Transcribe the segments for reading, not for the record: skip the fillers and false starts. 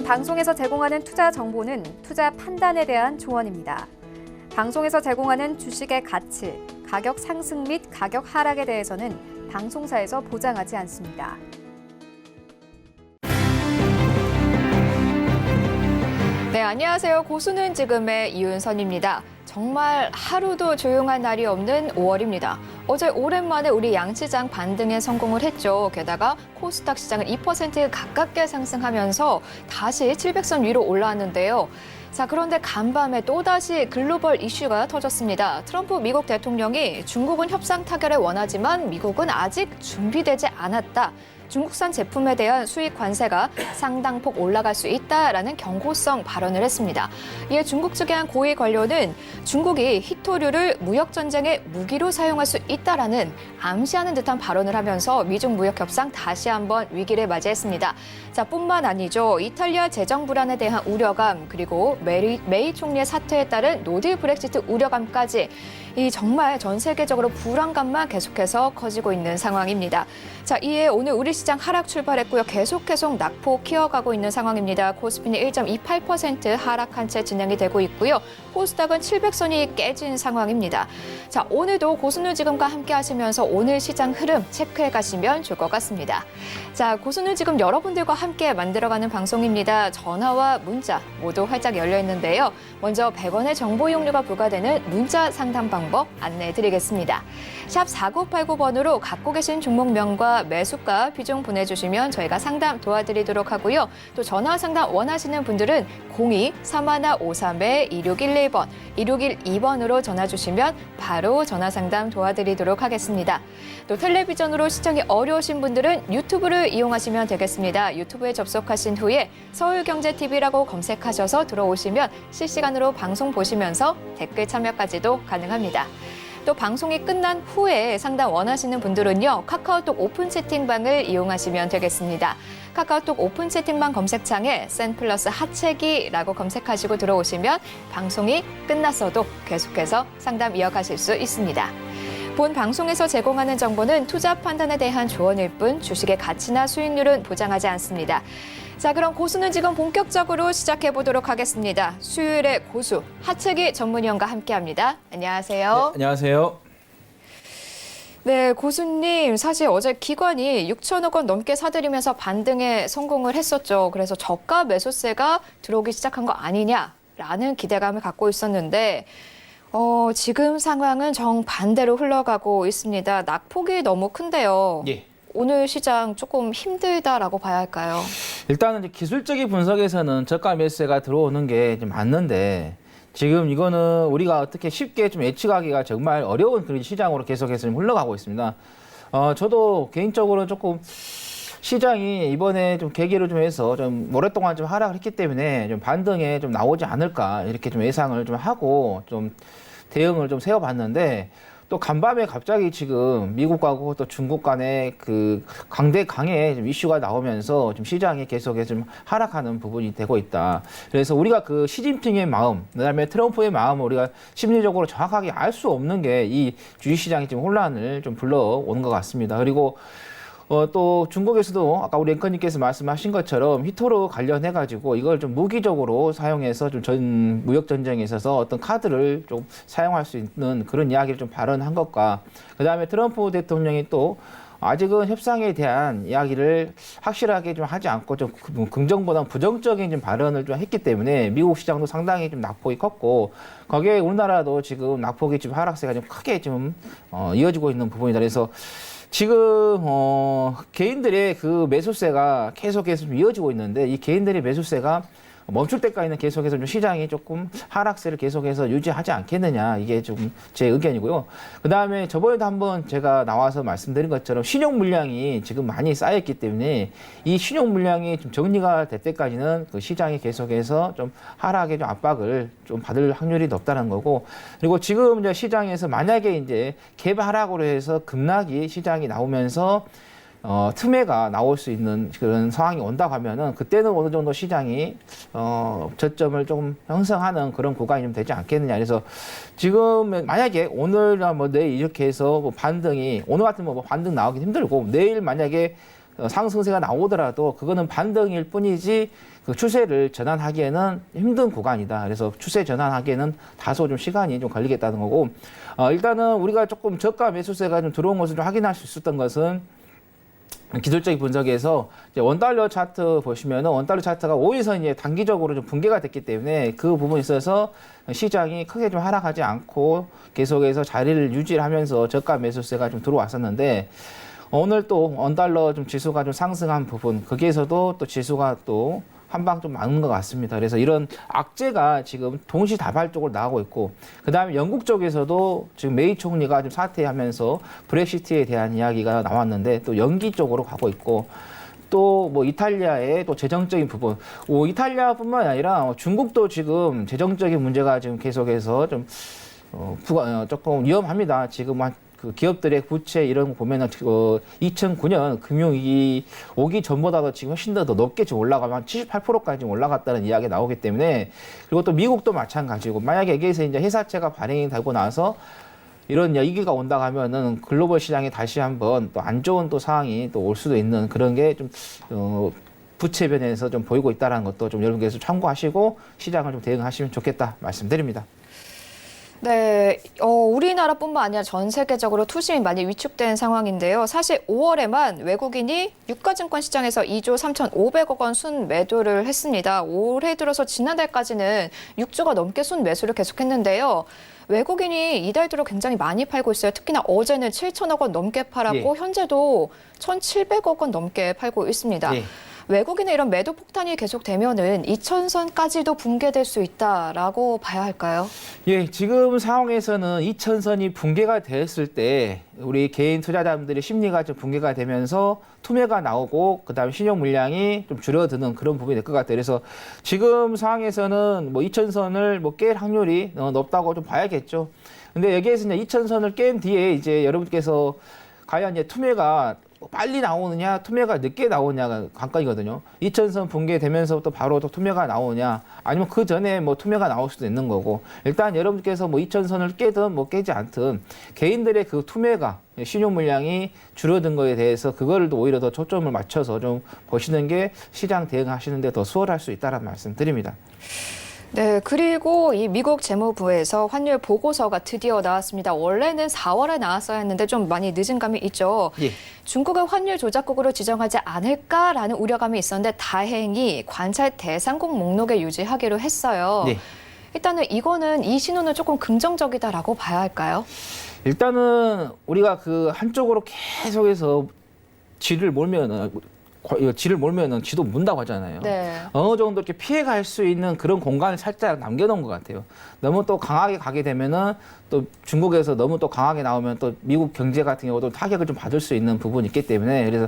방송에서 제공하는 투자 정보는 투자 판단에 대한 조언입니다. 방송에서 제공하는 주식의 가치, 가격 상승 및 가격 하락에 대해서는 방송사에서 보장하지 않습니다. 네, 안녕하세요. 고수는 지금의 이윤선입니다. 정말 하루도 조용한 날이 없는 5월입니다. 어제 오랜만에 우리 양시장 반등에 성공을 했죠. 게다가 코스닥 시장은 2% 가깝게 상승하면서 다시 700선 위로 올라왔는데요. 자, 그런데 간밤에 또다시 글로벌 이슈가 터졌습니다. 트럼프 미국 대통령이 중국은 협상 타결을 원하지만 미국은 아직 준비되지 않았다. 중국산 제품에 대한 수입 관세가 상당폭 올라갈 수 있다라는 경고성 발언을 했습니다. 이에 중국 측의 한 고위 관료는 중국이 히토류를 무역 전쟁의 무기로 사용할 수 있다라는 암시하는 듯한 발언을 하면서 미중 무역 협상 다시 한번 위기를 맞이했습니다. 자, 뿐만 아니죠. 이탈리아 재정 불안에 대한 우려감, 그리고 메이 총리의 사퇴에 따른 노딜 브렉시트 우려감까지 이 정말 전 세계적으로 불안감만 계속해서 커지고 있는 상황입니다. 자, 이에 오늘 우리 시장 하락 출발했고요. 계속 낙폭 키워가고 있는 상황입니다. 코스피는 1.28% 하락한 채 진행이 되고 있고요. 코스닥은 700선이 깨진 상황입니다. 자, 오늘도 고순우 지금과 함께 하시면서 오늘 시장 흐름 체크해 가시면 좋을 것 같습니다. 자, 고순우 지금 여러분들과 함께 만들어가는 방송입니다. 전화와 문자 모두 활짝 열려 있는데요. 먼저 100원의 정보 이용료가 부과되는 문자 상담 방법 안내해 드리겠습니다. 샵 4989번으로 갖고 계신 종목명과 매수가 비중 보내주시면 저희가 상담 도와드리도록 하고요. 또 전화 상담 원하시는 분들은 02-3153-2611번, 2612번으로 전화 주시면 바로 전화 상담 도와드리도록 하겠습니다. 또 텔레비전으로 시청이 어려우신 분들은 유튜브를 이용하시면 되겠습니다. 유튜브에 접속하신 후에 서울경제TV라고 검색하셔서 들어오시면 실시간으로 방송 보시면서 댓글 참여까지도 가능합니다. 또 방송이 끝난 후에 상담 원하시는 분들은요, 카카오톡 오픈 채팅방을 이용하시면 되겠습니다. 카카오톡 오픈 채팅방 검색창에 센플러스 하체기라고 검색하시고 들어오시면 방송이 끝났어도 계속해서 상담 이어가실 수 있습니다. 본 방송에서 제공하는 정보는 투자 판단에 대한 조언일 뿐 주식의 가치나 수익률은 보장하지 않습니다. 자, 그럼 고수는 지금 본격적으로 시작해 보도록 하겠습니다. 수요일의 고수, 하체기 전문위원과 함께합니다. 안녕하세요. 네, 안녕하세요. 네, 고수님, 사실 어제 기관이 6천억 원 넘게 사들이면서 반등에 성공을 했었죠. 그래서 저가 매수세가 들어오기 시작한 거 아니냐라는 기대감을 갖고 있었는데 지금 상황은 정반대로 흘러가고 있습니다. 낙폭이 너무 큰데요. 예. 오늘 시장 조금 힘들다라고 봐야 할까요? 일단은 이제 기술적인 분석에서는 저가 매수세가 들어오는 게 좀 맞는데 지금 이거는 우리가 어떻게 쉽게 좀 예측하기가 정말 어려운 그런 시장으로 계속해서 좀 흘러가고 있습니다. 저도 개인적으로 조금 시장이 이번에 좀 계기로 좀 해서 좀 오랫동안 좀 하락을 했기 때문에 좀 반등에 좀 나오지 않을까 이렇게 좀 예상을 좀 하고 좀 대응을 좀 세워봤는데 또 간밤에 갑자기 지금 미국과 또 중국 간의 그 강의 좀 이슈가 나오면서 좀 시장이 계속해서 좀 하락하는 부분이 되고 있다. 그래서 우리가 그 시진핑의 마음, 그다음에 트럼프의 마음을 우리가 심리적으로 정확하게 알 수 없는 게 이 주식시장이 좀 혼란을 좀 불러오는 것 같습니다. 그리고 또 중국에서도 아까 우리 앵커님께서 말씀하신 것처럼 히토로 관련해가지고 이걸 좀 무기적으로 사용해서 좀 전 무역 전쟁에 있어서 어떤 카드를 좀 사용할 수 있는 그런 이야기를 좀 발언한 것과 그 다음에 트럼프 대통령이 또 아직은 협상에 대한 이야기를 확실하게 좀 하지 않고 좀 긍정보다 부정적인 좀 발언을 좀 했기 때문에 미국 시장도 상당히 좀 낙폭이 컸고 거기에 우리나라도 지금 낙폭이 좀 하락세가 좀 크게 좀 이어지고 있는 부분이다. 그래서 지금 개인들의 그 매수세가 계속해서 좀 이어지고 있는데 이 개인들의 매수세가 멈출 때까지는 계속해서 좀 시장이 조금 하락세를 계속해서 유지하지 않겠느냐 이게 좀 제 의견이고요. 그 다음에 저번에도 한번 제가 나와서 말씀드린 것처럼 신용 물량이 지금 많이 쌓였기 때문에 이 신용 물량이 좀 정리가 될 때까지는 그 시장이 계속해서 좀 하락의 좀 압박을 좀 받을 확률이 높다는 거고 그리고 지금 이제 시장에서 만약에 이제 갭 하락으로 해서 급락이 시장이 나오면서 틈해가 나올 수 있는 그런 상황이 온다고 하면은 그때는 어느 정도 시장이 저점을 좀 형성하는 그런 구간이 좀 되지 않겠느냐. 그래서 지금 만약에 오늘이나 뭐 내일 이렇게 해서 뭐 반등이 오늘 같은 뭐 반등 나오기 힘들고 내일 만약에 상승세가 나오더라도 그거는 반등일 뿐이지 그 추세를 전환하기에는 힘든 구간이다. 그래서 추세 전환하기에는 다소 좀 시간이 좀 걸리겠다는 거고, 일단은 우리가 조금 저가 매수세가 좀 들어온 것을 좀 확인할 수 있었던 것은 기술적인 분석에서 이제 원달러 차트 보시면은 원달러 차트가 5일선이 단기적으로 좀 붕괴가 됐기 때문에 그 부분에 있어서 시장이 크게 좀 하락하지 않고 계속해서 자리를 유지하면서 저가 매수세가 좀 들어왔었는데, 오늘 또 원달러 좀 지수가 좀 상승한 부분, 거기에서도 또 지수가 또 한 방 좀 많은 것 같습니다. 그래서 이런 악재가 지금 동시다발적으로 나오고 있고, 그 다음에 영국 쪽에서도 지금 메이 총리가 좀 사퇴하면서 브렉시트에 대한 이야기가 나왔는데 또 연기 쪽으로 가고 있고, 또 뭐 이탈리아의 또 재정적인 부분, 이탈리아뿐만 아니라 중국도 지금 재정적인 문제가 지금 계속해서 좀 조금 위험합니다. 지금 그 기업들의 부채 이런 거 보면은 2009년 금융위기 오기 전보다도 지금 훨씬 더 높게 지금 올라가면 78%까지 올라갔다는 이야기가 나오기 때문에, 그리고 또 미국도 마찬가지고, 만약에 여기에서 이제 회사채가 발행이 되고 나서 이런 위기가 온다 하면은 글로벌 시장에 다시 한번 또 안 좋은 또 상황이 또 올 수도 있는 그런 게 좀 부채 변에서 좀 보이고 있다는 것도 좀 여러분께서 참고하시고 시장을 좀 대응하시면 좋겠다 말씀드립니다. 네, 우리나라뿐만 아니라 전 세계적으로 투심이 많이 위축된 상황인데요. 사실 5월에만 외국인이 유가증권 시장에서 2조 3,500억 원 순매도를 했습니다. 올해 들어서 지난달까지는 6조가 넘게 순매수를 계속했는데요. 외국인이 이달 들어 굉장히 많이 팔고 있어요. 특히나 어제는 7천억 원 넘게 팔았고 현재도 1,700억 원 넘게 팔고 있습니다. 예. 외국인의 이런 매도 폭탄이 계속되면은 2,000선까지도 붕괴될 수 있다라고 봐야 할까요? 예, 지금 상황에서는 2,000선이 붕괴가 됐을 때 우리 개인 투자자분들의 심리가 좀 붕괴가 되면서 투매가 나오고 그다음에 신용 물량이 좀 줄어드는 그런 부분이 될 것 같아요. 그래서 지금 상황에서는 뭐 2,000선을 뭐 깰 확률이 높다고 좀 봐야겠죠. 근데 여기에서 이제 2,000선을 깬 뒤에 이제 여러분께서 과연 이제 투매가 빨리 나오느냐, 투매가 늦게 나오냐가 관건이거든요. 2,000선 붕괴되면서부터 바로 또 투매가 나오냐, 아니면 그 전에 뭐 투매가 나올 수도 있는 거고, 일단 여러분께서 뭐 2,000선을 깨든 뭐 깨지 않든 개인들의 그 투매가 신용 물량이 줄어든 거에 대해서 그거를 또 오히려 더 초점을 맞춰서 좀 보시는 게 시장 대응하시는데 더 수월할 수 있다는 말씀 드립니다. 네, 그리고 이 미국 재무부에서 환율 보고서가 드디어 나왔습니다. 원래는 4월에 나왔어야 했는데 좀 많이 늦은 감이 있죠. 예. 중국을 환율 조작국으로 지정하지 않을까라는 우려감이 있었는데 다행히 관찰 대상국 목록에 유지하기로 했어요. 예. 일단은 이거는 이 신호는 조금 긍정적이다라고 봐야 할까요? 일단은 우리가 그 한쪽으로 계속해서 지를 몰면은 지도 문다고 하잖아요. 네. 어느 정도 이렇게 피해갈 수 있는 그런 공간을 살짝 남겨놓은 것 같아요. 너무 또 강하게 가게 되면은 또 중국에서 너무 또 강하게 나오면 또 미국 경제 같은 경우도 타격을 좀 받을 수 있는 부분이 있기 때문에, 그래서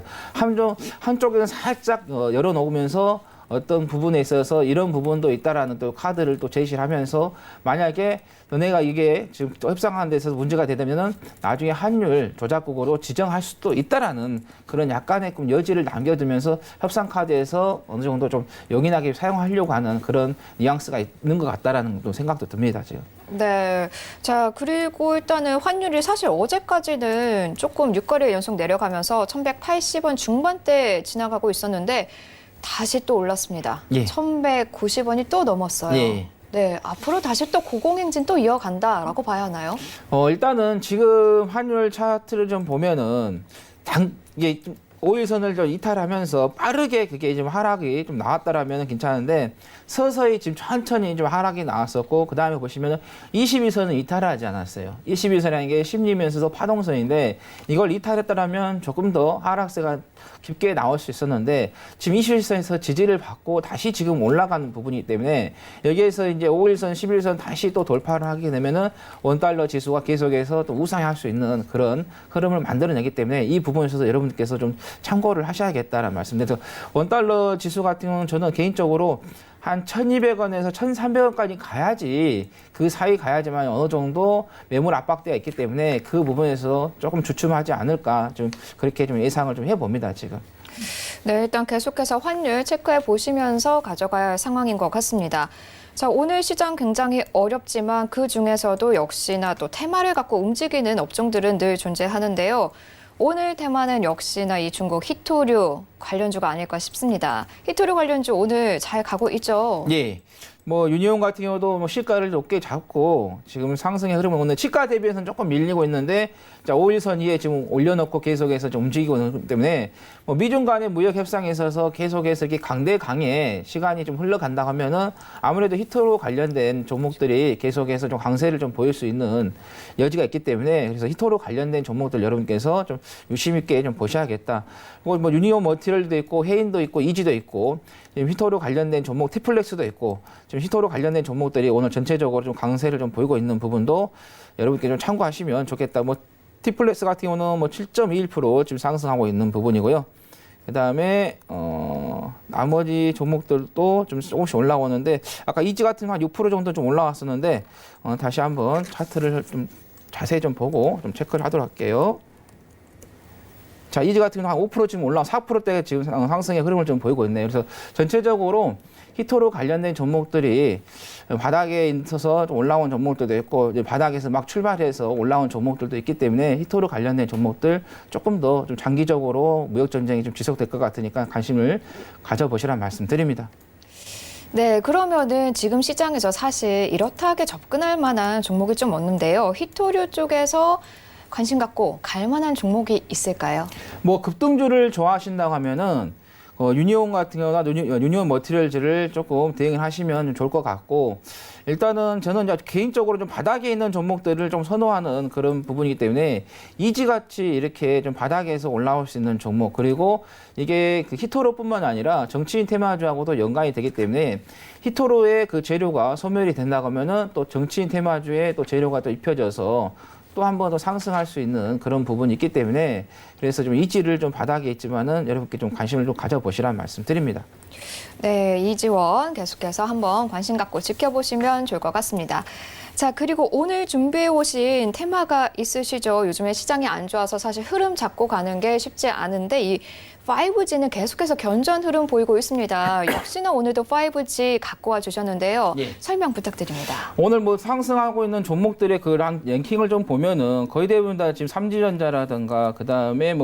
한쪽에는 살짝 열어놓으면서 어떤 부분에 있어서 이런 부분도 있다라는 또 카드를 또 제시를 하면서, 만약에 너네가 이게 지금 또 협상하는 데 있어서 문제가 되면은 나중에 환율 조작국으로 지정할 수도 있다라는 그런 약간의 여지를 남겨두면서 협상 카드에서 어느 정도 좀 용인하게 사용하려고 하는 그런 뉘앙스가 있는 것 같다라는 또 생각도 듭니다, 지금. 네. 자, 그리고 일단은 환율이 사실 어제까지는 조금 6거래 연속 내려가면서 1,180원 중반대 지나가고 있었는데 다시 또 올랐습니다. 예. 1,190원이 또 넘었어요. 예. 네, 앞으로 다시 또 고공행진 또 이어간다라고 봐야 하나요? 일단은 지금 환율 차트를 좀 보면은 이게 5일선을 좀 이탈하면서 빠르게 그게 좀 하락이 좀 나왔다라면 괜찮은데, 서서히 지금 천천히 좀 하락이 나왔었고, 그 다음에 보시면은 22선은 이탈하지 않았어요. 22선이라는 게 심리면서도 파동선인데, 이걸 이탈했다라면 조금 더 하락세가 깊게 나올 수 있었는데, 지금 21선에서 지지를 받고 다시 지금 올라가는 부분이기 때문에, 여기에서 이제 5일선, 11선 다시 또 돌파를 하게 되면은 원달러 지수가 계속해서 또 우상할 수 있는 그런 흐름을 만들어내기 때문에, 이 부분에 있어서 여러분께서 좀 참고를 하셔야겠다는 말씀드려서, 원달러 지수 같은 경우는 저는 개인적으로 한 1,200원에서 1,300원까지 가야지, 그 사이 가야지만 어느 정도 매물 압박대가 있기 때문에 그 부분에서 조금 주춤하지 않을까, 좀 그렇게 좀 예상을 좀 해봅니다, 지금. 네, 일단 계속해서 환율 체크해 보시면서 가져가야 할 상황인 것 같습니다. 자, 오늘 시장 굉장히 어렵지만 그 중에서도 역시나 또 테마를 갖고 움직이는 업종들은 늘 존재하는데요. 오늘 테마는 역시나 이 중국 히토류 관련주가 아닐까 싶습니다. 히토류 관련주 오늘 잘 가고 있죠? 예. 뭐 유니온 같은 경우도 뭐 시가를 높게 잡고 지금 상승의 흐름을 오늘 시가 대비해서는 조금 밀리고 있는데 자 5일선 위에 지금 올려놓고 계속해서 좀 움직이고 있기 때문에 뭐 미중 간의 무역 협상에 있어서 계속해서 이렇게 강대 강에 시간이 좀 흘러간다 하면은 아무래도 히토로 관련된 종목들이 계속해서 좀 강세를 좀 보일 수 있는 여지가 있기 때문에 그래서 히토로 관련된 종목들 여러분께서 좀 유심 있게 좀 보셔야겠다. 뭐 유니온 머티리얼도 있고 해인도 있고 이지도 있고 지금 히토로 관련된 종목 티플렉스도 있고 지금 히토로 관련된 종목들이 오늘 전체적으로 좀 강세를 좀 보이고 있는 부분도 여러분께 좀 참고하시면 좋겠다. 뭐 티플렉스 같은 경우는 뭐 7.21% 지금 상승하고 있는 부분이고요. 그다음에 나머지 종목들도 좀 조금씩 올라오는데 아까 이지 같은 경우 한 6% 정도 좀 올라왔었는데 다시 한번 차트를 좀 자세히 좀 보고 좀 체크를 하도록 할게요. 자, 이지 같은 경우는 한 5% 지금 올라 4%대 지금 상승의 흐름을 좀 보이고 있네요. 그래서 전체적으로 히토로 관련된 종목들이 바닥에 있어서 좀 올라온 종목들도 있고 이제 바닥에서 막 출발해서 올라온 종목들도 있기 때문에 히토로 관련된 종목들 조금 더 좀 장기적으로 무역 전쟁이 좀 지속될 것 같으니까 관심을 가져보시라는 말씀드립니다. 네, 그러면은 지금 시장에서 사실 이렇다하게 접근할 만한 종목이 좀 없는데요. 히토류 쪽에서 관심 갖고 갈 만한 종목이 있을까요? 뭐 급등주를 좋아하신다고 하면은 유니온 같은 경우나 유니온 머티리얼즈를 조금 대응을 하시면 좀 좋을 것 같고 일단은 저는 이제 개인적으로 좀 바닥에 있는 종목들을 좀 선호하는 그런 부분이기 때문에 이지 같이 이렇게 좀 바닥에서 올라올 수 있는 종목 그리고 이게 그 히토로뿐만 아니라 정치인 테마주하고도 연관이 되기 때문에 히토로의 그 재료가 소멸이 된다고 하면은 또 정치인 테마주에 또 재료가 또 입혀져서 또 한 번 더 상승할 수 있는 그런 부분이 있기 때문에 그래서 좀 이지를 좀 바닥에 있지만은 여러분께 좀 관심을 좀 가져보시라는 말씀드립니다. 네, 이지원 계속해서 한번 관심 갖고 지켜보시면 좋을 것 같습니다. 자, 그리고 오늘 준비해 오신 테마가 있으시죠? 요즘에 시장이 안 좋아서 사실 흐름 잡고 가는 게 쉽지 않은데 이 5G는 계속해서 견조한 흐름 보이고 있습니다. 역시나 오늘도 5G 갖고 와 주셨는데요. 예. 설명 부탁드립니다. 오늘 뭐 상승하고 있는 종목들의 그 랭킹을 좀 보면은 거의 대부분 다 지금 삼지전자라든가 그 다음에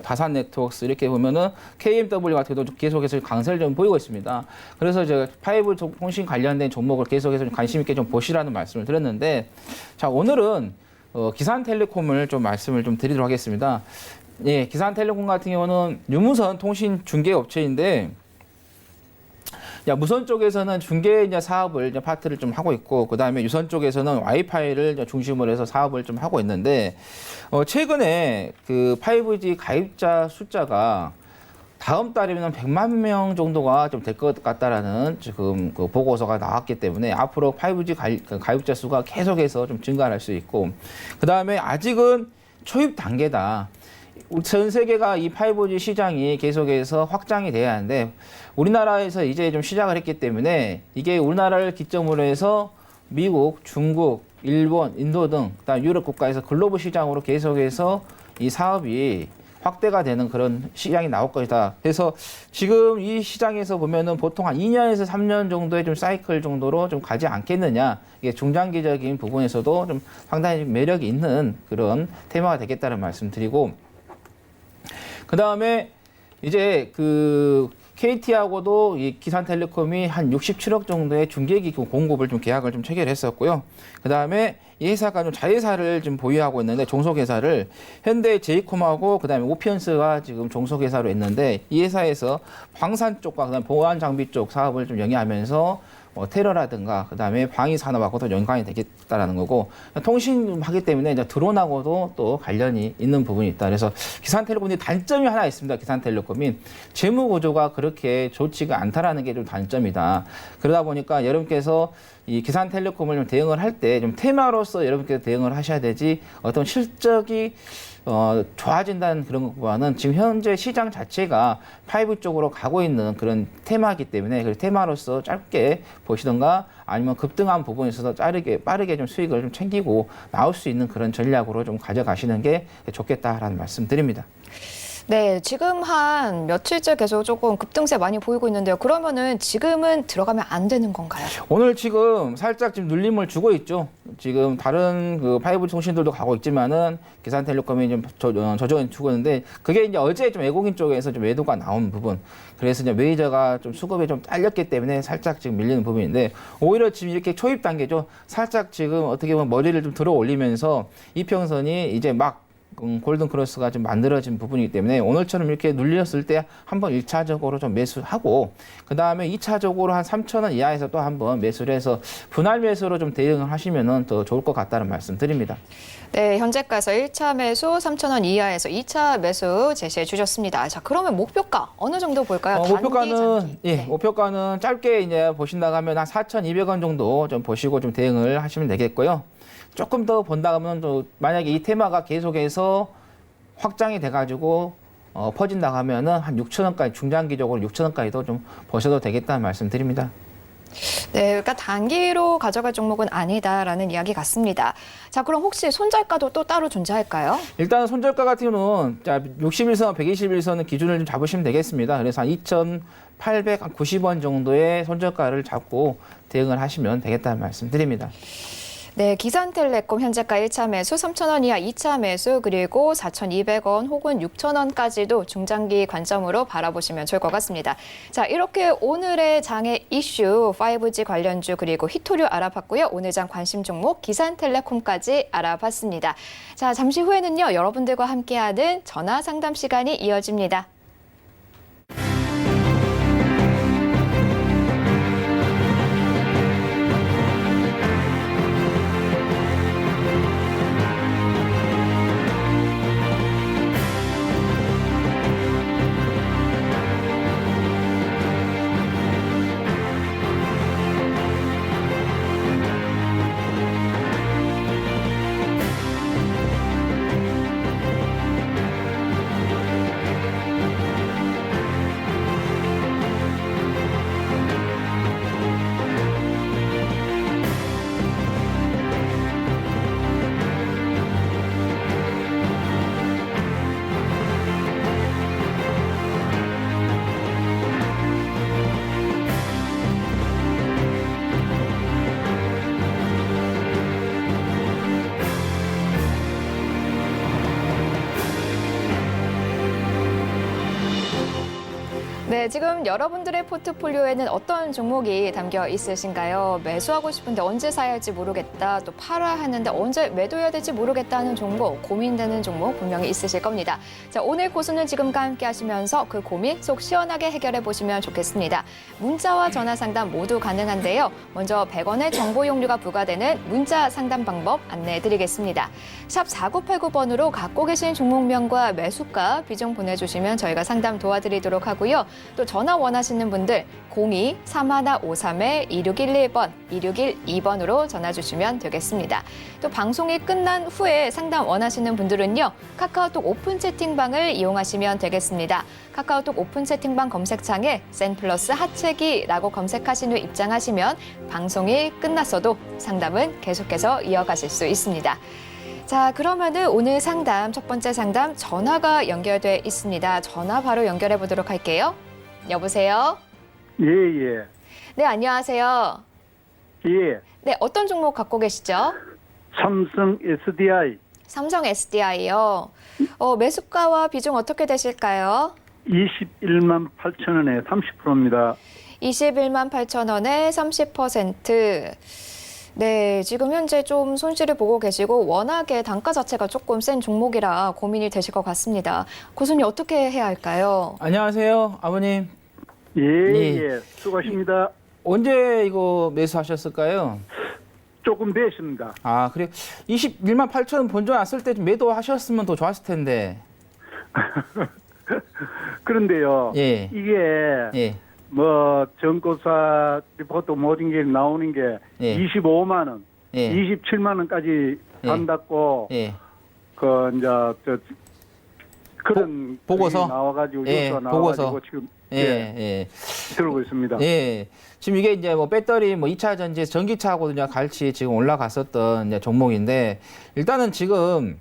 다산 네트워크스 이렇게 보면은 KMW 같은 경우도 계속해서 강세를 좀 보이고 있습니다. 그래서 제가 5G 통신 관련된 종목을 계속해서 좀 관심 있게 좀 보시라는 말씀을 드렸는데 자 오늘은 기산텔레콤을 좀 말씀을 좀 드리도록 하겠습니다. 예, 기산텔레콤 같은 경우는 유무선 통신 중개 업체인데, 무선 쪽에서는 중개 이제 사업을 이제 파트를 좀 하고 있고, 그 다음에 유선 쪽에서는 와이파이를 이제 중심으로 해서 사업을 좀 하고 있는데, 최근에 그 5G 가입자 숫자가 다음 달이면 100만 명 정도가 좀 될 것 같다라는 지금 그 보고서가 나왔기 때문에 앞으로 5G 가입자 수가 계속해서 좀 증가할 수 있고, 그 다음에 아직은 초입 단계다. 전 세계가 이 5G 시장이 계속해서 확장이 돼야 하는데 우리나라에서 이제 좀 시작을 했기 때문에 이게 우리나라를 기점으로 해서 미국, 중국, 일본, 인도 등 그다음 유럽 국가에서 글로벌 시장으로 계속해서 이 사업이 확대가 되는 그런 시장이 나올 것이다. 그래서 지금 이 시장에서 보면은 보통 한 2년에서 3년 정도의 좀 사이클 정도로 좀 가지 않겠느냐. 이게 중장기적인 부분에서도 좀 상당히 매력이 있는 그런 테마가 되겠다는 말씀드리고 그 다음에 이제 그 KT하고도 이 기산텔레콤이 한 67억 정도의 중계기 공급을 좀 계약을 좀 체결했었고요. 그 다음에 이 회사가 좀 자회사를 좀 보유하고 있는데 종속회사를 현대 제이콤하고 그 다음에 오피언스가 지금 종속회사로 있는데 이 회사에서 방산 쪽과 그다음 보안 장비 쪽 사업을 좀 영위하면서 테러라든가 그다음에 방위 산업하고도 연관이 되겠다라는 거고 통신하기 때문에 이제 드론하고도 또 관련이 있는 부분이 있다. 그래서 기산텔레콤이 단점이 하나 있습니다. 기산텔레콤이 재무 구조가 그렇게 좋지가 않다라는 게 좀 단점이다. 그러다 보니까 여러분께서 이 기산텔레콤을 좀 대응을 할 때 좀 테마로서 여러분께서 대응을 하셔야 되지 어떤 실적이 좋아진다는 그런 것보다는 지금 현재 시장 자체가 5G 쪽으로 가고 있는 그런 테마이기 때문에 그 테마로서 짧게 보시던가 아니면 급등한 부분에 있어서 빠르게 좀 수익을 좀 챙기고 나올 수 있는 그런 전략으로 좀 가져가시는 게 좋겠다라는 말씀 드립니다. 네, 지금 한 며칠째 계속 조금 급등세 많이 보이고 있는데요. 그러면은 지금은 들어가면 안 되는 건가요? 오늘 지금 살짝 지금 눌림을 주고 있죠. 지금 다른 그 5G 통신들도 가고 있지만은 기산텔레콤이 좀 저조한 주고 있는데 그게 이제 어제 좀 외국인 쪽에서 좀 매도가 나온 부분. 그래서 이제 메이저가 좀 수급이 좀 딸렸기 때문에 살짝 지금 밀리는 부분인데 오히려 지금 이렇게 초입 단계죠. 살짝 지금 어떻게 보면 머리를 좀 들어 올리면서 이평선이 이제 막 골든 크로스가 좀 만들어진 부분이기 때문에 오늘처럼 이렇게 눌렸을 때 한번 1차적으로 좀 매수하고 그 다음에 2차적으로 한 3,000원 이하에서 또 한번 매수를 해서 분할 매수로 좀 대응을 하시면은 더 좋을 것 같다는 말씀 드립니다. 네, 현재가에서 1차 매수 3,000원 이하에서 2차 매수 제시해 주셨습니다. 자, 그러면 목표가 어느 정도 볼까요? 목표가는 네. 목표가는 짧게 이제 보신다고 하면 한 4,200원 정도 좀 보시고 좀 대응을 하시면 되겠고요. 조금 더 본다 하면 또 만약에 이 테마가 계속해서 확장이 돼가지고 퍼진다 하면은 한 6,000원까지 중장기적으로 6,000원까지도 좀 보셔도 되겠다는 말씀 드립니다. 네, 그러니까 단기로 가져갈 종목은 아니다라는 이야기 같습니다. 자, 그럼 혹시 손절가도 또 따로 존재할까요? 일단 손절가 같은 경우는 61선, 121선은 기준을 좀 잡으시면 되겠습니다. 그래서 한 2,890원 정도의 손절가를 잡고 대응을 하시면 되겠다는 말씀 드립니다. 네, 기산텔레콤 현재가 1차 매수 3,000원 이하 2차 매수 그리고 4,200원 혹은 6,000원까지도 중장기 관점으로 바라보시면 좋을 것 같습니다. 자, 이렇게 오늘의 장의 이슈 5G 관련주 그리고 히토류 알아봤고요. 오늘 장 관심 종목 기산텔레콤까지 알아봤습니다. 자, 잠시 후에는요. 여러분들과 함께하는 전화 상담 시간이 이어집니다. 네, 지금 여러분들의 포트폴리오에는 어떤 종목이 담겨 있으신가요? 매수하고 싶은데 언제 사야 할지 모르겠다, 또 팔아야 하는데 언제 매도해야 될지 모르겠다는 종목, 고민되는 종목 분명히 있으실 겁니다. 자, 오늘 고수는 지금과 함께 하시면서 그 고민 속 시원하게 해결해 보시면 좋겠습니다. 문자와 전화 상담 모두 가능한데요. 먼저 100원의 정보 이용료가 부과되는 문자 상담 방법 안내해 드리겠습니다. 샵 4989번으로 갖고 계신 종목명과 매수가, 비중 보내주시면 저희가 상담 도와드리도록 하고요. 또 전화 원하시는 분들 02-3153-2611번, 2612번으로 전화 주시면 되겠습니다. 또 방송이 끝난 후에 상담 원하시는 분들은요. 카카오톡 오픈 채팅방을 이용하시면 되겠습니다. 카카오톡 오픈 채팅방 검색창에 센플러스 하체기라고 검색하신 후 입장하시면 방송이 끝났어도 상담은 계속해서 이어가실 수 있습니다. 자, 그러면은 오늘 상담, 첫 번째 상담 전화가 연결돼 있습니다. 전화 바로 연결해 보도록 할게요. 여보세요? 예, 예. 네, 안녕하세요. 예. 네, 어떤 종목 갖고 계시죠? 삼성 SDI 삼성 SDI요. 매수가와 비중 어떻게 되실까요? 21만 8천 원에 30%입니다. 21만 8천 원에 30%. 네, 지금 현재 좀 손실을 보고 계시고 워낙에 단가 자체가 조금 센 종목이라 고민이 되실 것 같습니다. 고수님 어떻게 해야 할까요? 안녕하세요, 아버님. 예, 예. 예. 수고하십니다. 언제 이거 매수하셨을까요? 조금 됐습니다. 아, 그래. 21만 8천 원 본전 왔을 때 좀 매도하셨으면 더 좋았을 텐데. 그런데요. 예. 이게 예. 뭐 전고사 리포트 모든 게 나오는 게 예. 25만 원, 예. 27만 원까지 예. 간다고 예. 그 이제 그런 보고서? 그게 나와가지고 예, 뉴스가 보고서. 나와가지고 지금 예. 예. 들고 있습니다. 예. 지금 이게 이제 뭐 배터리 뭐 2차 전지 전기차하고도 같이 지금 올라갔었던 이제 종목인데 일단은 지금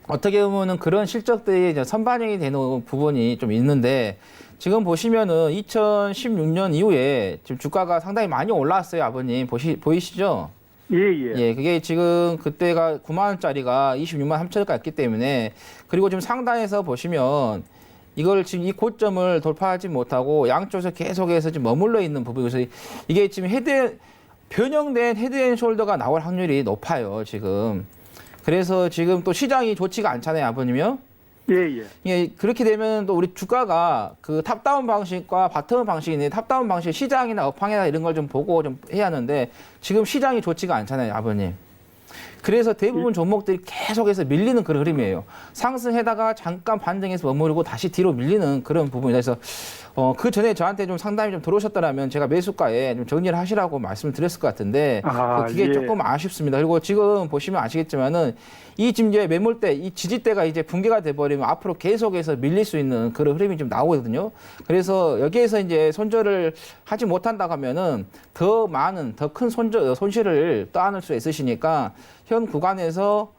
어떻게 보면은 그런 실적들이 이제 선반영이 되는 부분이 좀 있는데 지금 보시면은 2016년 이후에 지금 주가가 상당히 많이 올라왔어요, 아버님. 보이시죠? 예, 예. 예, 그게 지금 그때가 9만 원짜리가 26만 3천 원까지 갔기 때문에 그리고 지금 상단에서 보시면 이걸 지금 이 고점을 돌파하지 못하고 양쪽에서 계속해서 지금 머물러 있는 부분에서 이게 지금 변형된 헤드앤숄더가 나올 확률이 높아요, 지금. 그래서 지금 또 시장이 좋지가 않잖아요, 아버님요. 예, 예. 예, 그렇게 되면 또 우리 주가가 그 탑다운 방식과 바텀 방식이 있는데 탑다운 방식 시장이나 업황이나 이런 걸 좀 보고 좀 해야 하는데 지금 시장이 좋지가 않잖아요, 아버님. 그래서 대부분 종목들이 계속해서 밀리는 그런 흐름이에요. 상승해다가 잠깐 반등해서 머무르고 다시 뒤로 밀리는 그런 부분이라서 그 전에 저한테 좀 상담이 좀 들어오셨더라면 제가 매수가에 좀 정리를 하시라고 말씀을 드렸을 것 같은데 그게 예. 조금 아쉽습니다. 그리고 지금 보시면 아시겠지만은 이 지금 이제 매물대, 이 지지대가 이제 붕괴가 돼버리면 앞으로 계속해서 밀릴 수 있는 그런 흐름이 좀 나오거든요. 그래서 여기에서 이제 손절을 하지 못한다고 하면은 더 많은, 더 큰 손실을 떠안을 수 있으시니까 현 구간에서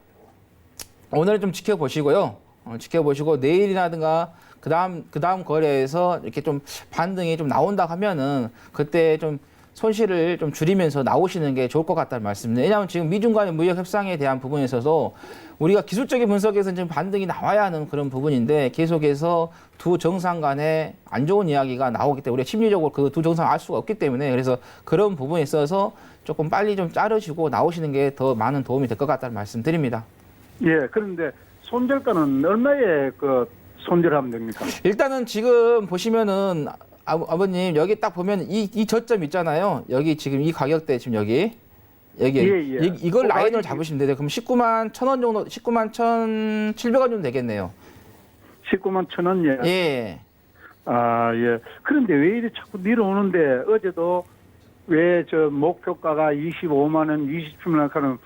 오늘 좀 지켜보시고요. 지켜보시고 내일이라든가 그다음 거래에서 이렇게 좀 반등이 좀 나온다 하면은 그때 좀 손실을 좀 줄이면서 나오시는 게 좋을 것 같다는 말씀입니다. 왜냐하면 지금 미중 간의 무역 협상에 대한 부분에 있어서 우리가 기술적인 분석에서 지금 반등이 나와야 하는 그런 부분인데 계속해서 두 정상 간에 안 좋은 이야기가 나오기 때문에 우리가 심리적으로 그 두 정상 알 수가 없기 때문에 그래서 그런 부분에 있어서 조금 빨리 좀 자르시고 나오시는 게 더 많은 도움이 될 것 같다는 말씀드립니다. 예, 그런데 손절가는 얼마에 그 손절하면 됩니까? 일단은 지금 보시면은 아버님 여기 딱 보면 이 저점 있잖아요. 여기 지금 이 가격대 지금 여기 예, 예. 이걸 라인을 잡으시면 돼요. 그럼 19만 1,000원 정도, 19만 1,700원 정도 되겠네요. 19만 1,000원, 예. 예. 아, 예. 그런데 왜 이리 자꾸 내려오는데 어제도 왜 저 목표가가 25만 원, 27만 원 하는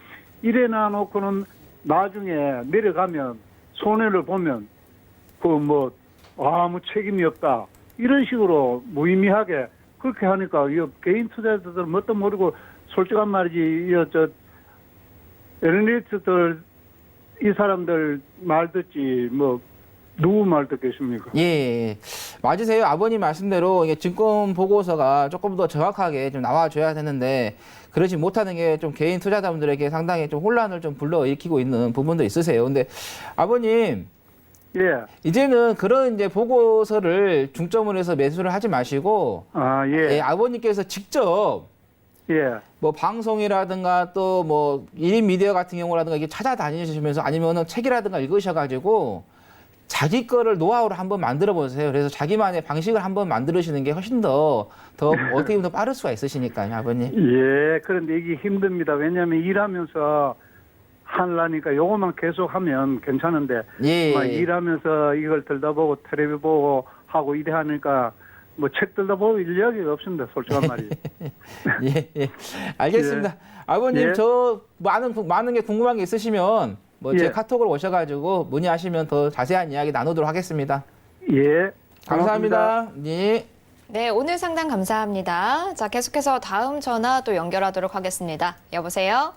이래 놔놓고는 나중에 내려가면 손해를 보면 그 뭐 아무 책임이 없다. 이런 식으로 무의미하게 그렇게 하니까 이 개인 투자자들 뭣도 모르고 솔직한 말이지 저 애널리스트들 이 사람들 말 듣지 뭐 누구 말 듣겠습니까? 예. 맞으세요. 아버님 말씀대로 이게 증권 보고서가 조금 더 정확하게 좀 나와줘야 되는데 그러지 못하는 게 좀 개인 투자자분들에게 상당히 좀 혼란을 좀 불러일으키고 있는 부분도 있으세요. 근데 아버님 예. 이제는 그런 이제 보고서를 중점으로 해서 매수를 하지 마시고 아, 예. 아버님께서 직접 예. 뭐 방송이라든가 또 뭐 1인 미디어 같은 경우라든가 이게 찾아다니시면서 아니면은 책이라든가 읽으셔가지고 자기 거를 노하우를 한번 만들어 보세요. 그래서 자기만의 방식을 한번 만들으시는 게 훨씬 더 어떻게 보면 더 빠를 수가 있으시니까요, 아버님. 예. 그런데 이게 힘듭니다. 왜냐하면 일하면서 하려니까 요것만 계속 하면 괜찮은데 예. 막 일하면서 이걸 들다보고 텔레비 보고 하고 이래 하니까 뭐 책 들다보고 인력이 없습니다. 솔직한 말이. 예, 예. 알겠습니다. 예. 아버님, 예. 저 많은 게 궁금한 게 있으시면 뭐 제 예. 카톡으로 오셔가지고 문의하시면 더 자세한 이야기 나누도록 하겠습니다. 예. 감사합니다. 예. 네, 오늘 상담 감사합니다. 자, 계속해서 다음 전화 또 연결하도록 하겠습니다. 여보세요?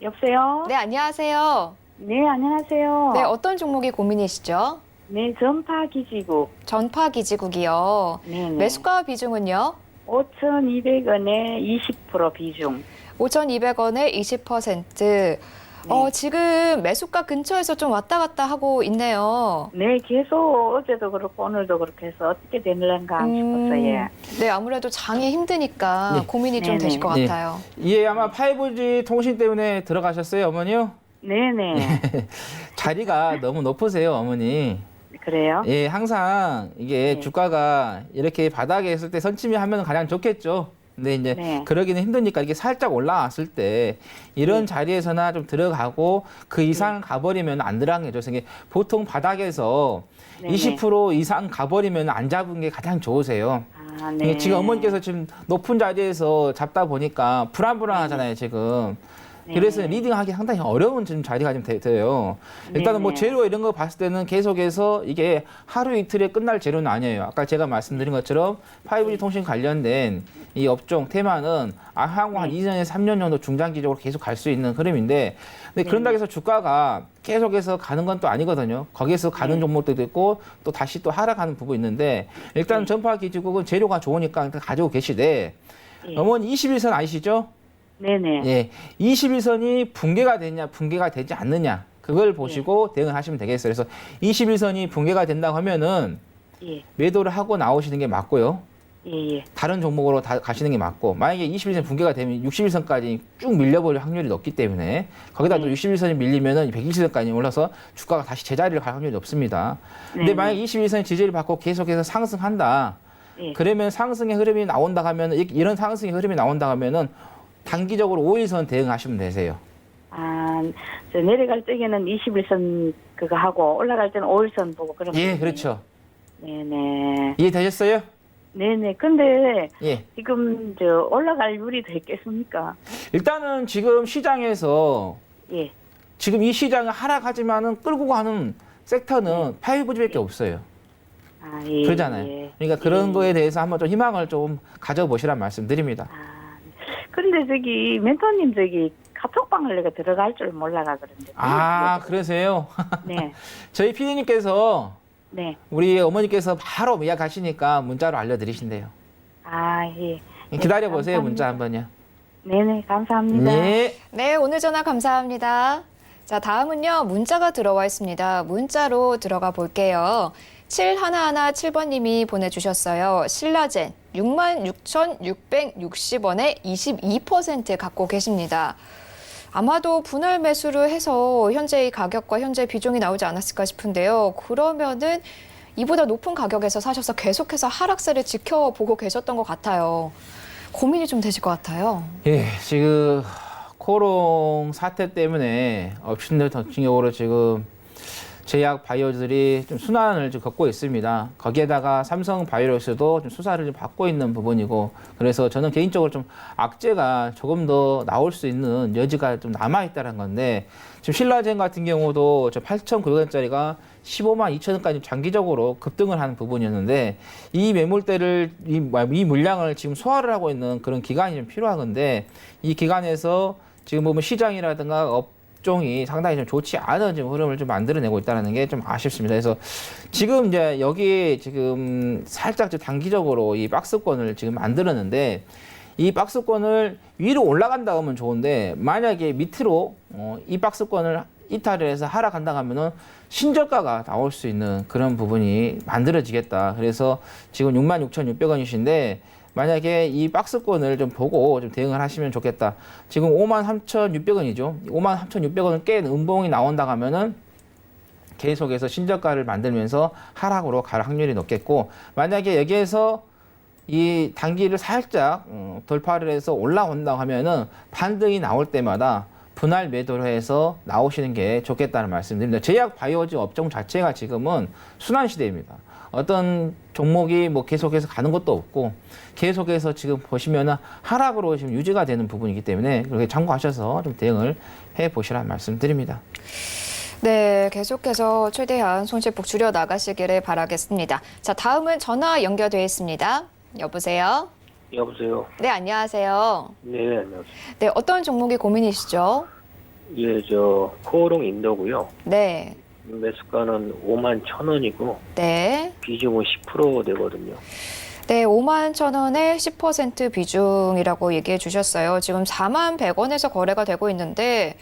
여보세요? 네, 안녕하세요. 네, 안녕하세요. 네, 어떤 종목이 고민이시죠? 네, 전파기지국. 전파기지국이요. 네네. 매수가 비중은요? 5,200원에 20% 비중. 5,200원에 20%. 네. 지금 매수가 근처에서 좀 왔다 갔다 하고 있네요. 네, 계속 어제도 그렇고 오늘도 그렇게 해서 어떻게 되는가 싶었어요. 네, 아무래도 장이 힘드니까 네. 고민이 좀 네네. 되실 것 네. 같아요. 예, 아마 5G 통신 때문에 들어가셨어요, 어머니요? 네네. 자리가 너무 높으세요, 어머니. 그래요? 예, 항상 이게 네. 주가가 이렇게 바닥에 있을 때 선침이 하면 가장 좋겠죠. 근데 이제 네. 그러기는 힘드니까 이게 살짝 올라왔을 때 이런 네. 자리에서나 좀 들어가고 그 이상 가버리면 안 들어가는 게 좋습니다. 이게 보통 바닥에서 네네. 20% 이상 가버리면 안 잡은 게 가장 좋으세요. 아, 이게 네. 지금 어머니께서 지금 높은 자리에서 잡다 보니까 불안불안하잖아요, 지금. 그래서 리딩하기 상당히 어려운 지금 자리가 좀 돼요. 일단은 뭐 네네. 재료 이런 거 봤을 때는 계속해서 이게 하루 이틀에 끝날 재료는 아니에요. 아까 제가 말씀드린 것처럼 5G 통신 관련된 이 업종 테마는 향후 한 2년에서 3년 정도 중장기적으로 계속 갈 수 있는 흐름인데, 근데 그런다고 해서 주가가 계속해서 가는 건 또 아니거든요. 거기에서 가는 종목들도 있고 또 다시 또 하락하는 부분이 있는데, 일단 전파 기지국은 재료가 좋으니까 일단 가지고 계시되, 어머니 21선 아시죠? 네네. 예, 21선이 붕괴가 되냐, 붕괴가 되지 않느냐, 그걸 보시고 대응을 하시면 되겠어요. 그래서 21선이 붕괴가 된다고 하면은 예. 매도를 하고 나오시는 게 맞고요. 예. 다른 종목으로 다 가시는 게 맞고, 만약에 21선 붕괴가 되면 61선까지 쭉 밀려버릴 확률이 높기 때문에, 거기다 또 61선이 밀리면은 120선까지 올라서 주가가 다시 제자리를 갈 확률이 높습니다. 근데 만약에 21선이 지지를 받고 계속해서 상승한다, 예. 그러면 상승의 흐름이 나온다 하면, 이런 상승의 흐름이 나온다 하면은 단기적으로 5일선 대응하시면 되세요. 아, 저 내려갈 적에는 21선 그거 하고 올라갈 때는 5일선 보고 그러면. 예, 그렇죠. 네네. 이해되셨어요? 네네. 근데 예. 지금 저 올라갈 유리도 있겠습니까? 일단은 지금 시장에서 예. 지금 이 시장을 하락하지만은 끌고 가는 섹터는 5G밖에 없어요. 아, 예. 그러잖아요. 예. 그러니까 그런 예. 거에 대해서 한번 좀 희망을 좀 가져보시란 말씀드립니다. 아, 근데 저기 멘토님 저기 카톡방을 내가 들어갈 줄 몰라가 그런데. 아, 그러세요? 네. 저희 피디님께서 네. 우리 어머니께서 바로 예약하시니까 문자로 알려드리신대요. 아, 예. 기다려보세요, 감사합니다. 문자 한번요. 네네. 감사합니다. 네. 네, 오늘 전화 감사합니다. 자, 다음은요, 문자가 들어와 있습니다. 문자로 들어가 볼게요. 7117번님이 보내주셨어요. 신라젠 66,660원에 22% 갖고 계십니다. 아마도 분할 매수를 해서 현재의 가격과 현재 비중이 나오지 않았을까 싶은데요. 그러면은 이보다 높은 가격에서 사셔서 계속해서 하락세를 지켜보고 계셨던 것 같아요. 고민이 좀 되실 것 같아요. 예, 지금 코롱 사태 때문에 업신들 같은 경우로 지금 제약 바이오들이 좀 순환을 좀 겪고 있습니다. 거기에다가 삼성 바이오로스도 좀 수사를 좀 받고 있는 부분이고, 그래서 저는 개인적으로 좀 악재가 조금 더 나올 수 있는 여지가 좀 남아있다는 건데, 지금 신라젠 같은 경우도 저 8,900원짜리가 15만 2천원까지 장기적으로 급등을 하는 부분이었는데, 이 매물대를, 이 물량을 지금 소화를 하고 있는 그런 기간이 좀 필요하건데, 이 기간에서 지금 보면 시장이라든가 업종이 상당히 좀 좋지 않은 지금 흐름을 좀 만들어내고 있다는 게 좀 아쉽습니다. 그래서 지금 이제 여기 지금 살짝 좀 단기적으로 이 박스권을 지금 만들었는데, 이 박스권을 위로 올라간다 하면 좋은데, 만약에 밑으로 이 박스권을 이탈을 해서 하락한다 하면은 신저가가 나올 수 있는 그런 부분이 만들어지겠다. 그래서 지금 66,600원이신데 만약에 이 박스권을 좀 보고 좀 대응을 하시면 좋겠다. 지금 53,600원이죠. 53,600원을 깬 음봉이 나온다 하면은 계속해서 신저가를 만들면서 하락으로 갈 확률이 높겠고, 만약에 여기에서 이 단기를 살짝 돌파를 해서 올라온다고 하면은 반등이 나올 때마다 분할 매도를 해서 나오시는 게 좋겠다는 말씀드립니다. 제약 바이오즈 업종 자체가 지금은 순환 시대입니다. 어떤 종목이 뭐 계속해서 가는 것도 없고, 계속해서 지금 보시면은 하락으로 지금 유지가 되는 부분이기 때문에 그렇게 참고하셔서 좀 대응을 해 보시라는 말씀드립니다. 네, 계속해서 최대한 손실폭 줄여 나가시기를 바라겠습니다. 자, 다음은 전화 연결되어 있습니다. 여보세요? 여보세요. 네, 안녕하세요. 네, 안녕하세요. 네, 어떤 종목이 고민이시죠? 예, 저 코오롱 인더고요. 네, 매수가는 51,000원이고 네. 비중은 10% 되거든요. 네, 51,000원에 10% 비중이라고 얘기해 주셨어요. 지금 41,100원에서 거래가 되고 있는데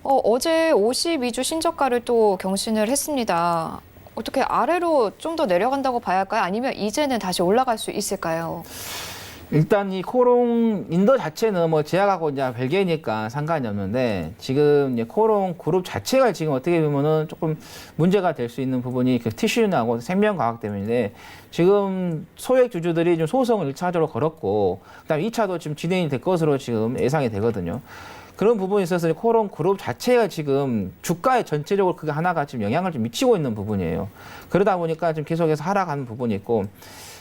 어제 52주 신저가를 또 경신을 했습니다. 어떻게 아래로 좀 더 내려간다고 봐야 할까요? 아니면 이제는 다시 올라갈 수 있을까요? 일단 이 코롱 인더 자체는 뭐 제약하고 이제 별개니까 상관이 없는데, 지금 이제 코롱 그룹 자체가 지금 어떻게 보면은 조금 문제가 될 수 있는 부분이 그 티슈하고 생명과학 때문인데, 지금 소액 주주들이 좀 소송을 1차적으로 걸었고, 그다음에 2차도 지금 진행이 될 것으로 지금 예상이 되거든요. 그런 부분에 있어서 코롱 그룹 자체가 지금 주가에 전체적으로 그게 하나가 지금 영향을 좀 미치고 있는 부분이에요. 그러다 보니까 좀 계속해서 하락하는 부분이 있고,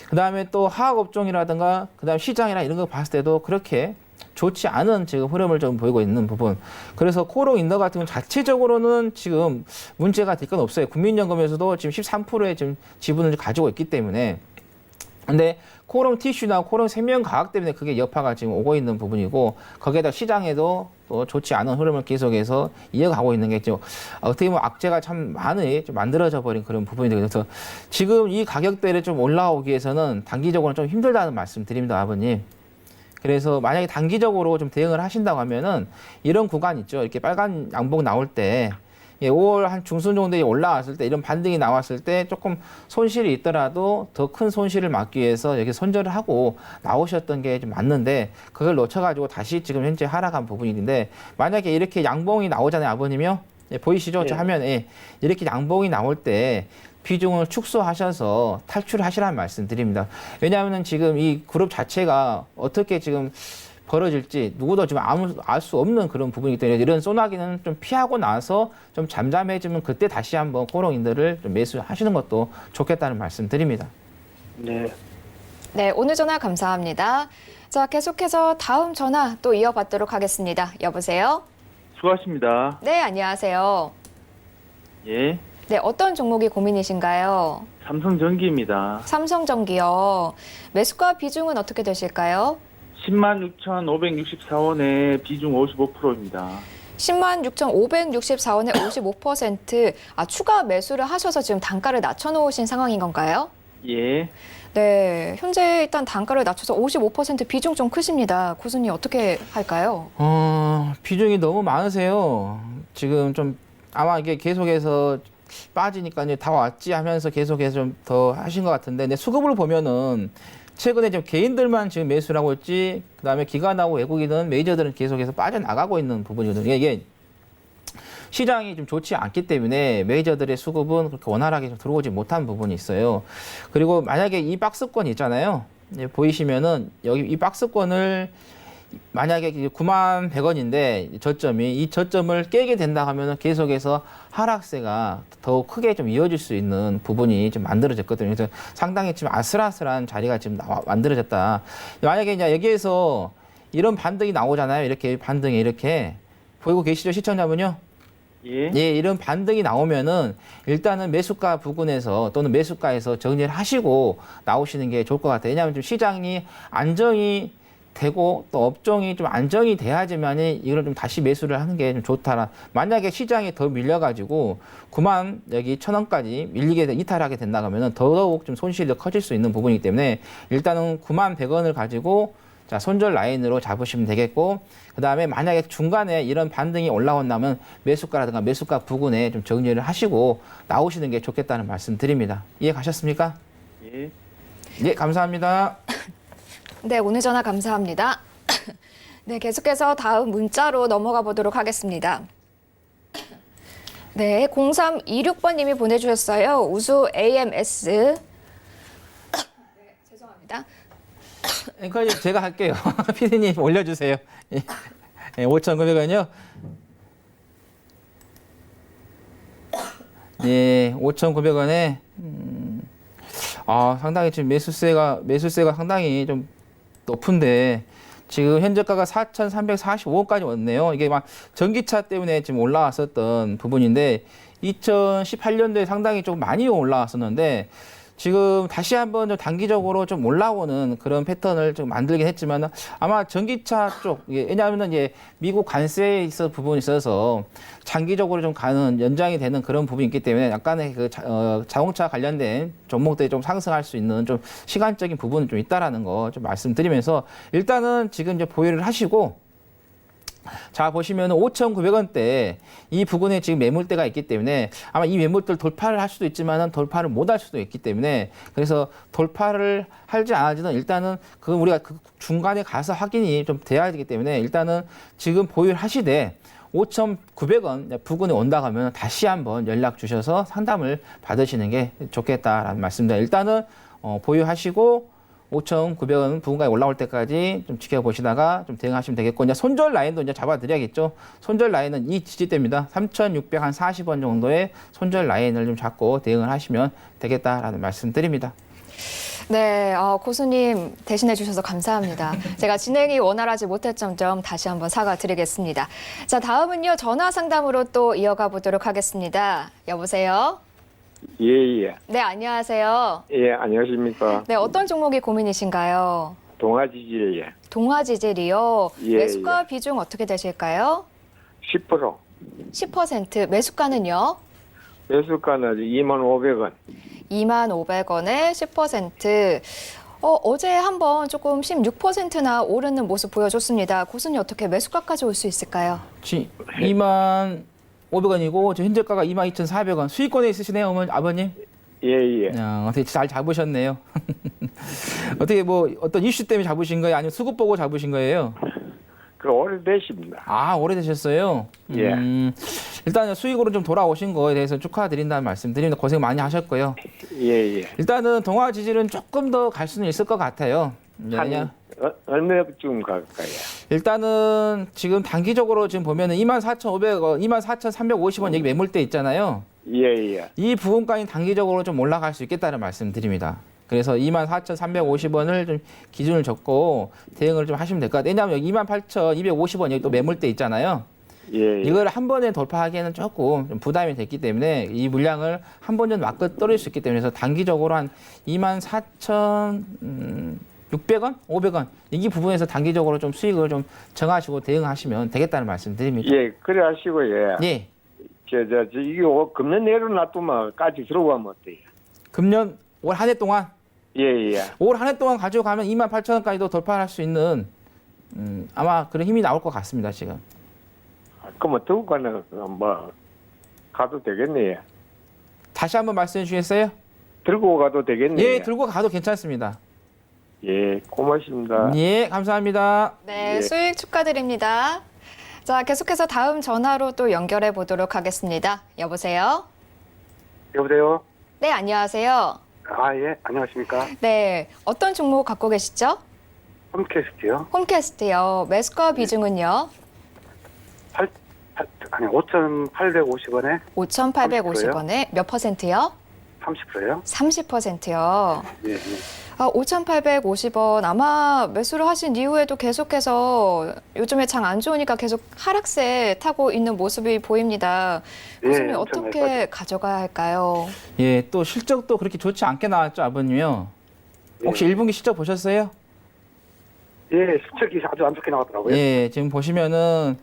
그 다음에 또 화학업종이라든가, 그 다음에 시장이나 이런 거 봤을 때도 그렇게 좋지 않은 지금 흐름을 좀 보이고 있는 부분. 그래서 코오롱 인더 같은 경우는 자체적으로는 지금 문제가 될 건 없어요. 국민연금에서도 지금 13%의 지금 지분을 가지고 있기 때문에. 근데 코오롱 티슈나 코오롱 생명과학 때문에 그게 여파가 지금 오고 있는 부분이고, 거기에다 시장에도 또 좋지 않은 흐름을 계속해서 이어가고 있는 게 좀 어떻게 보면 악재가 참 많이 좀 만들어져 버린 그런 부분이 되어서 지금 이 가격대를 좀 올라오기 위해서는 단기적으로 좀 힘들다는 말씀 드립니다, 아버님. 그래서 만약에 단기적으로 좀 대응을 하신다고 하면은 이런 구간 있죠. 이렇게 빨간 양봉 나올 때 5월 한 중순 정도에 올라왔을 때 이런 반등이 나왔을 때 조금 손실이 있더라도 더 큰 손실을 막기 위해서 여기 손절을 하고 나오셨던 게 좀 맞는데 그걸 놓쳐가지고 다시 지금 현재 하락한 부분인데 만약에 이렇게 양봉이 나오잖아요, 아버님이요. 보이시죠? 저 화면에 이렇게 양봉이 나올 때 비중을 축소하셔서 탈출하시라는 말씀 드립니다. 왜냐하면 지금 이 그룹 자체가 어떻게 지금 벌어질지 누구도 지금 알 수 없는 그런 부분이기 때문에 이런 소나기는 좀 피하고 나서 좀 잠잠해지면 그때 다시 한번 코오롱인더를 좀 매수하시는 것도 좋겠다는 말씀 드립니다. 네. 네, 오늘 전화 감사합니다. 자, 계속해서 다음 전화 또 이어받도록 하겠습니다. 여보세요? 수고하십니다. 네, 안녕하세요. 예, 네, 어떤 종목이 고민이신가요? 삼성전기입니다. 삼성전기요. 매수가 비중은 어떻게 되실까요? 106,564원에 비중 55%입니다. 106,564원에 55%. 추가 매수를 하셔서 지금 단가를 낮춰놓으신 상황인 건가요? 예, 네, 현재 일단 단가를 낮춰서 55% 비중 좀 크십니다. 고수님 어떻게 할까요? 비중이 너무 많으세요. 지금 좀 아마 이게 계속해서 빠지니까 이제 다 왔지 하면서 계속해서 좀 더 하신 것 같은데, 근데 수급을 보면은 최근에 좀 개인들만 지금 매수를 하고 있지, 그 다음에 기관하고 외국인은 메이저들은 계속해서 빠져나가고 있는 부분이거든요. 이게 시장이 좀 좋지 않기 때문에 메이저들의 수급은 그렇게 원활하게 좀 들어오지 못한 부분이 있어요. 그리고 만약에 이 박스권 있잖아요. 보이시면은 여기 이 박스권을 만약에 91,100원인데 저점이 이 저점을 깨게 된다 하면은 계속해서 하락세가 더 크게 좀 이어질 수 있는 부분이 좀 만들어졌거든요. 그래서 상당히 지금 아슬아슬한 자리가 지금 만들어졌다. 만약에 이제 여기에서 이런 반등이 나오잖아요. 이렇게 반등이 이렇게 보이고 계시죠, 시청자분요? 예, 예, 이런 반등이 나오면은 일단은 매수가 부근에서 또는 매수가에서 정리를 하시고 나오시는 게 좋을 것 같아요. 왜냐하면 좀 시장이 안정이 되고 또 업종이 좀 안정이 돼야지만이 이걸 좀 다시 매수를 하는 게 좀 좋다. 만약에 시장이 더 밀려가지고 9만 여기 1,000원까지 밀리게 이탈하게 된다 하면은 더더욱 좀 손실이 더 커질 수 있는 부분이기 때문에 일단은 91,100원을 가지고 자, 손절 라인으로 잡으시면 되겠고, 그 다음에 만약에 중간에 이런 반등이 올라온다면 매수가라든가 매수가 부근에 좀 정리를 하시고 나오시는 게 좋겠다는 말씀 드립니다. 이해 가셨습니까? 예. 예, 감사합니다. 네, 오늘 전화 감사합니다. 네, 계속해서 다음 문자로 넘어가 보도록 하겠습니다. 네, 0326번님이 보내주셨어요. 우수 AMS. 네, 죄송합니다. 앵커님, 제가 할게요. 피디님 올려주세요. 예, 5,900원이요. 예, 5,900원에 상당히 지금 매수세가 상당히 좀 높은데 지금 현저가가 4,345원까지 왔네요. 이게 막 전기차 때문에 지금 올라왔었던 부분인데 2018년도에 상당히 좀 많이 올라왔었는데 지금 다시 한번 좀 단기적으로 좀 올라오는 그런 패턴을 좀 만들긴 했지만 아마 전기차 쪽, 왜냐하면 이제 미국 관세에 있어 부분이 있어서 장기적으로 좀 가는 연장이 되는 그런 부분이 있기 때문에 약간의 그 자동차 관련된 종목들이 좀 상승할 수 있는 좀 시간적인 부분이 좀 있다라는 거 좀 말씀드리면서 일단은 지금 이제 보유를 하시고 자, 보시면 5,900원대 이 부근에 지금 매물대가 있기 때문에 아마 이 매물대를 돌파를 할 수도 있지만 돌파를 못 할 수도 있기 때문에 그래서 돌파를 할지 안 할지는 일단은 그건 우리가 그 중간에 가서 확인이 좀 돼야 되기 때문에 일단은 지금 보유를 하시되 5,900원 부근에 온다 하면 다시 한번 연락 주셔서 상담을 받으시는 게 좋겠다라는 말씀입니다. 일단은 보유하시고 5,900원 부근까지 올라올 때까지 좀 지켜보시다가 좀 대응하시면 되겠고, 이제 손절 라인도 이제 잡아드려야겠죠. 손절 라인은 이 지지대입니다. 3,640원 정도의 손절 라인을 좀 잡고 대응을 하시면 되겠다라는 말씀 드립니다. 네, 고수님 대신해 주셔서 감사합니다. 제가 진행이 원활하지 못했던 점 다시 한번 사과드리겠습니다. 자, 다음은요. 전화 상담으로 또 이어가 보도록 하겠습니다. 여보세요? 예. 네, 안녕하세요. 예, 안녕하십니까. 네, 어떤 종목이 고민이신가요? 동아지질, 예. 동아지젤이요. 예, 매수가 비중 어떻게 되실까요? 10%. 10%, 매수가는요? 매수가는 25,500원. 25,500원에 10%. 어제 한번 조금 16%나 오르는 모습 보여줬습니다. 고수님 어떻게 매수가까지 올 수 있을까요? 25,500원이고 저 현재가가 22,400원. 수익권에 있으시네요, 아버님. 예. 야, 어떻게 잘 잡으셨네요. 어떻게 뭐 어떤 이슈 때문에 잡으신 거예요? 아니면 수급 보고 잡으신 거예요? 그 오래되십니다. 아, 오래되셨어요? 예. 일단 수익으로 좀 돌아오신 거에 대해서 축하드린다는 말씀 드립니다. 고생 많이 하셨고요. 예. 일단은 동아 지질은 조금 더 갈 수는 있을 것 같아요. 한 얼마쯤 갈까요? 일단은 지금 단기적으로 지금 보면은 24,500원, 24,350원 여기 매물대 있잖아요. 예. 이 부분까지 단기적으로 좀 올라갈 수 있겠다는 말씀 드립니다. 그래서 24,350원을 좀 기준을 잡고 대응을 좀 하시면 될 것 같아요. 왜냐하면 여기 28,250원 여기 또 매물대 있잖아요. 예. 이걸 한 번에 돌파하기에는 조금 좀 부담이 됐기 때문에 이 물량을 한 번 전 맞고 떨어질 수 있기 때문에 그래서 단기적으로 한 24,600원, 500원 이 부분에서 단기적으로 좀 수익을 좀 정하시고 대응하시면 되겠다는 말씀 드립니다. 예, 그래 하시고, 예. 예. 이게 금년 내로 놔두면까지 들어가면 어때요? 금년 올 한 해 동안 예. 올 한 해 동안 가지고 가면 28,000원까지도 돌파할 수 있는 아마 그런 힘이 나올 것 같습니다, 지금. 그러면 들고 가는, 가도 되겠네요. 다시 한번 말씀해 주시겠어요? 들고 가도 되겠네요. 예, 들고 가도 괜찮습니다. 예, 고맙습니다. 예, 감사합니다. 네, 예. 수익 축하드립니다. 자, 계속해서 다음 전화로 또 연결해 보도록 하겠습니다. 여보세요? 여보세요? 네, 안녕하세요. 예, 안녕하십니까? 네, 어떤 종목 갖고 계시죠? 홈캐스트요? 홈캐스트요. 매수가 비중은요? 5,850원에 5,850원에 몇 퍼센트요? 30%요? 30%요. 예. 5,850원 아마 매수를 하신 이후에도 계속해서 요즘에 장 안 좋으니까 계속 하락세 타고 있는 모습이 보입니다. 교수님 엄청 어떻게 많이 가져가야 할까요? 예, 또 실적도 그렇게 좋지 않게 나왔죠, 아버님요. 혹시 1분기 실적 보셨어요? 예, 실적이 아주 안 좋게 나왔더라고요. 예, 지금 보시면은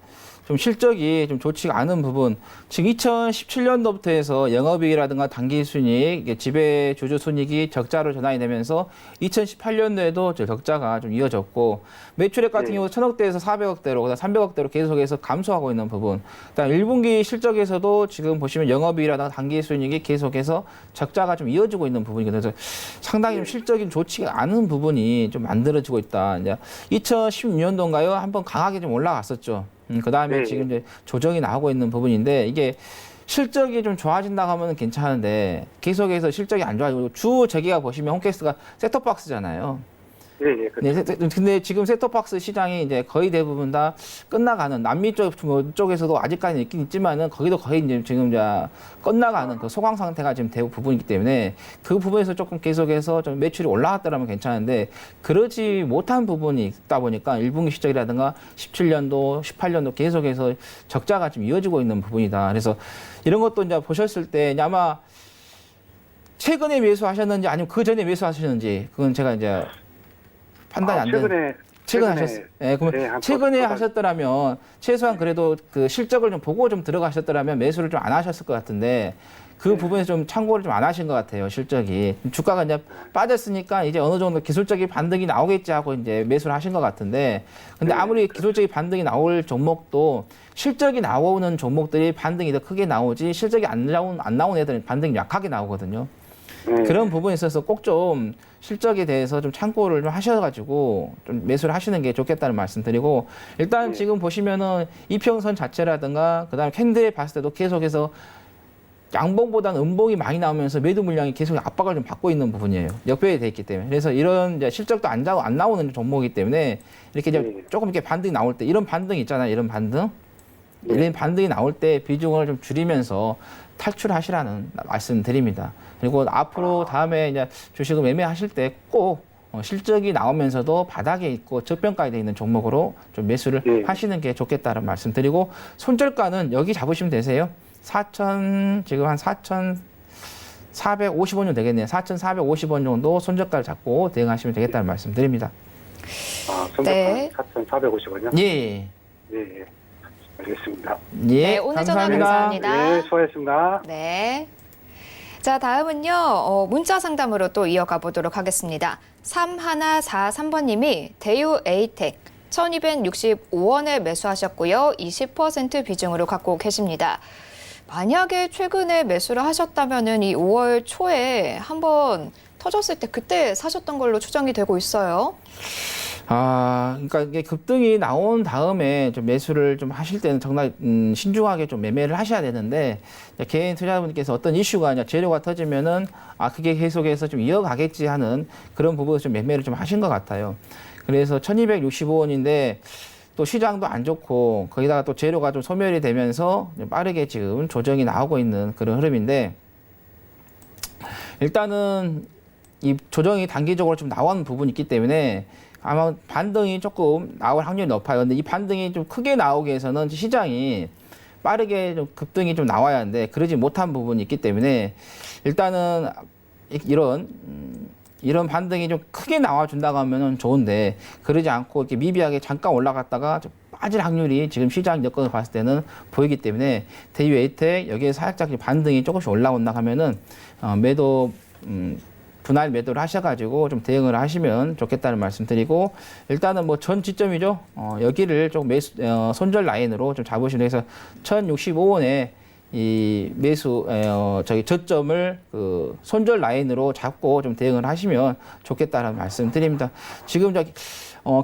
좀 실적이 좀 좋지가 않은 부분. 지금 2017년도부터 해서 영업이익이라든가 단기순이익, 지배주주 순이익이 적자로 전환이 되면서 2018년도에도 적자가 좀 이어졌고 매출액 같은 네. 경우 1,000억대에서 400억대로, 그다음 300억대로 계속해서 감소하고 있는 부분. 그다음 1분기 실적에서도 지금 보시면 영업이익이라든가 단기순이익이 계속해서 적자가 좀 이어지고 있는 부분이거든요. 그래서 상당히 좀 실적이 좋지가 않은 부분이 좀 만들어지고 있다. 이제 2016년도인가요? 한번 강하게 좀 올라갔었죠. 그 다음에 네. 지금 이제 조정이 나오고 있는 부분인데 이게 실적이 좀 좋아진다고 하면 괜찮은데 계속해서 실적이 안 좋아지고 주 재계가 보시면 홈캐스트가 셋톱박스잖아요. 예, 그렇죠. 네, 근데 지금 셋톱박스 시장이 이제 거의 대부분 다 끝나가는 남미 쪽에서도 아직까지 있긴 있지만은 거기도 거의 이제 지금 이제 끝나가는 그 소강 상태가 지금 부분이기 때문에 그 부분에서 조금 계속해서 좀 매출이 올라갔다라면 괜찮은데 그러지 못한 부분이 있다 보니까 1분기 실적이라든가 17년도, 18년도 계속해서 적자가 좀 이어지고 있는 부분이다. 그래서 이런 것도 이제 보셨을 때 이제 아마 최근에 매수하셨는지 아니면 그 전에 매수하셨는지 그건 제가 이제 판단이 안 되는. 최근에 하셨어요. 예, 그러면 최근에 하셨더라면 최소한 그래도 그 실적을 좀 보고 좀 들어가셨더라면 매수를 좀 안 하셨을 것 같은데 그 부분에서 좀 참고를 좀 안 하신 것 같아요. 실적이 주가가 이제 빠졌으니까 이제 어느 정도 기술적인 반등이 나오겠지 하고 이제 매수를 하신 것 같은데 근데 아무리 기술적인 반등이 나올 종목도 실적이 나오는 종목들이 반등이 더 크게 나오지 실적이 안 나온 애들은 반등이 약하게 나오거든요. 그런 부분에 있어서 꼭 좀 실적에 대해서 좀 참고를 좀 하셔가지고 좀 매수를 하시는 게 좋겠다는 말씀드리고 일단 지금 보시면은 이평선 자체라든가 그다음에 캔들에 봤을 때도 계속해서 양봉보다는 음봉이 많이 나오면서 매도 물량이 계속 압박을 좀 받고 있는 부분이에요. 역배에 돼 있기 때문에. 그래서 이런 이제 실적도 안 나오는 종목이기 때문에 이렇게 이제 조금 이렇게 반등이 나올 때 이런 반등 있잖아요. 이런 반등. 이런 반등이 나올 때 비중을 좀 줄이면서 탈출하시라는 말씀드립니다. 그리고 앞으로 다음에 이제 주식을 매매하실 때 꼭 실적이 나오면서도 바닥에 있고 저평가에 돼 있는 종목으로 좀 매수를 네. 하시는 게 좋겠다는 말씀드리고 손절가는 여기 잡으시면 되세요. 4천 지금 한 4,450원 되겠네요. 4,450원 정도 손절가를 잡고 대응하시면 되겠다는 말씀드립니다. 네. 4,450원이요? 예. 네. 알겠습니다. 예. 네, 오늘 전화 감사합니다. 네, 수고하셨습니다. 네. 자, 다음은요, 문자 상담으로 또 이어가 보도록 하겠습니다. 3143번님이 대유 에이텍 1265원에 매수하셨고요. 20% 비중으로 갖고 계십니다. 만약에 최근에 매수를 하셨다면은 이 5월 초에 한번 터졌을 때 그때 사셨던 걸로 추정이 되고 있어요. 그러니까 이게 급등이 나온 다음에 좀 매수를 좀 하실 때는 정말 신중하게 좀 매매를 하셔야 되는데 개인 투자자분께서 어떤 이슈가 아니라 재료가 터지면은 그게 계속해서 좀 이어가겠지 하는 그런 부분에서 좀 매매를 좀 하신 것 같아요. 그래서 1265원인데 또 시장도 안 좋고 거기다가 또 재료가 좀 소멸이 되면서 빠르게 지금 조정이 나오고 있는 그런 흐름인데 일단은 이 조정이 단기적으로 좀 나온 부분이 있기 때문에 아마 반등이 조금 나올 확률이 높아요. 근데 이 반등이 좀 크게 나오기 위해서는 시장이 빠르게 좀 급등이 좀 나와야 하는데 그러지 못한 부분이 있기 때문에 일단은 이런 반등이 좀 크게 나와준다고 하면은 좋은데 그러지 않고 이렇게 미비하게 잠깐 올라갔다가 좀 빠질 확률이 지금 시장 여건을 봤을 때는 보이기 때문에 대유 에이텍 여기에 살짝 반등이 조금씩 올라온다 하면은 매도 분할 매도를 하셔가지고 좀 대응을 하시면 좋겠다는 말씀드리고 일단은 뭐 전 지점이죠. 여기를 좀 손절 라인으로 좀 잡으시면 해서 1,065원에 이 매수 저점을 그 손절 라인으로 잡고 좀 대응을 하시면 좋겠다는 말씀드립니다. 지금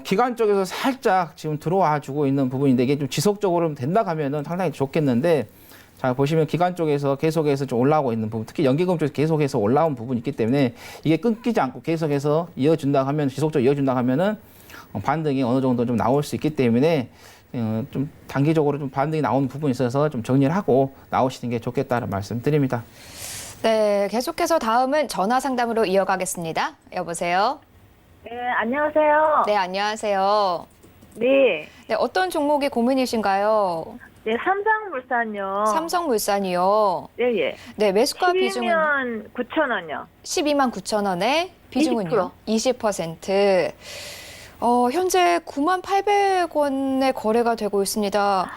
기관 쪽에서 살짝 지금 들어와 주고 있는 부분인데 이게 좀 지속적으로 된다 하면은 상당히 좋겠는데. 자, 보시면 기관 쪽에서 계속해서 좀 올라오고 있는 부분, 특히 연기금 쪽에서 계속해서 올라온 부분이 있기 때문에 이게 끊기지 않고 계속해서 이어준다 하면, 지속적으로 이어준다 하면은 반등이 어느 정도 좀 나올 수 있기 때문에 좀 단기적으로 좀 반등이 나오는 부분이 있어서 좀 정리를 하고 나오시는 게 좋겠다는 말씀 드립니다. 네, 계속해서 다음은 전화 상담으로 이어가겠습니다. 여보세요? 네, 안녕하세요. 네, 안녕하세요. 네. 네, 어떤 종목이 고민이신가요? 네, 삼성물산요. 삼성물산이요. 네, 예. 네, 매수가 비중은 12만 9천원요. 12만 9천원에 비중은요? 20%. 현재 9만 800원에 거래가 되고 있습니다.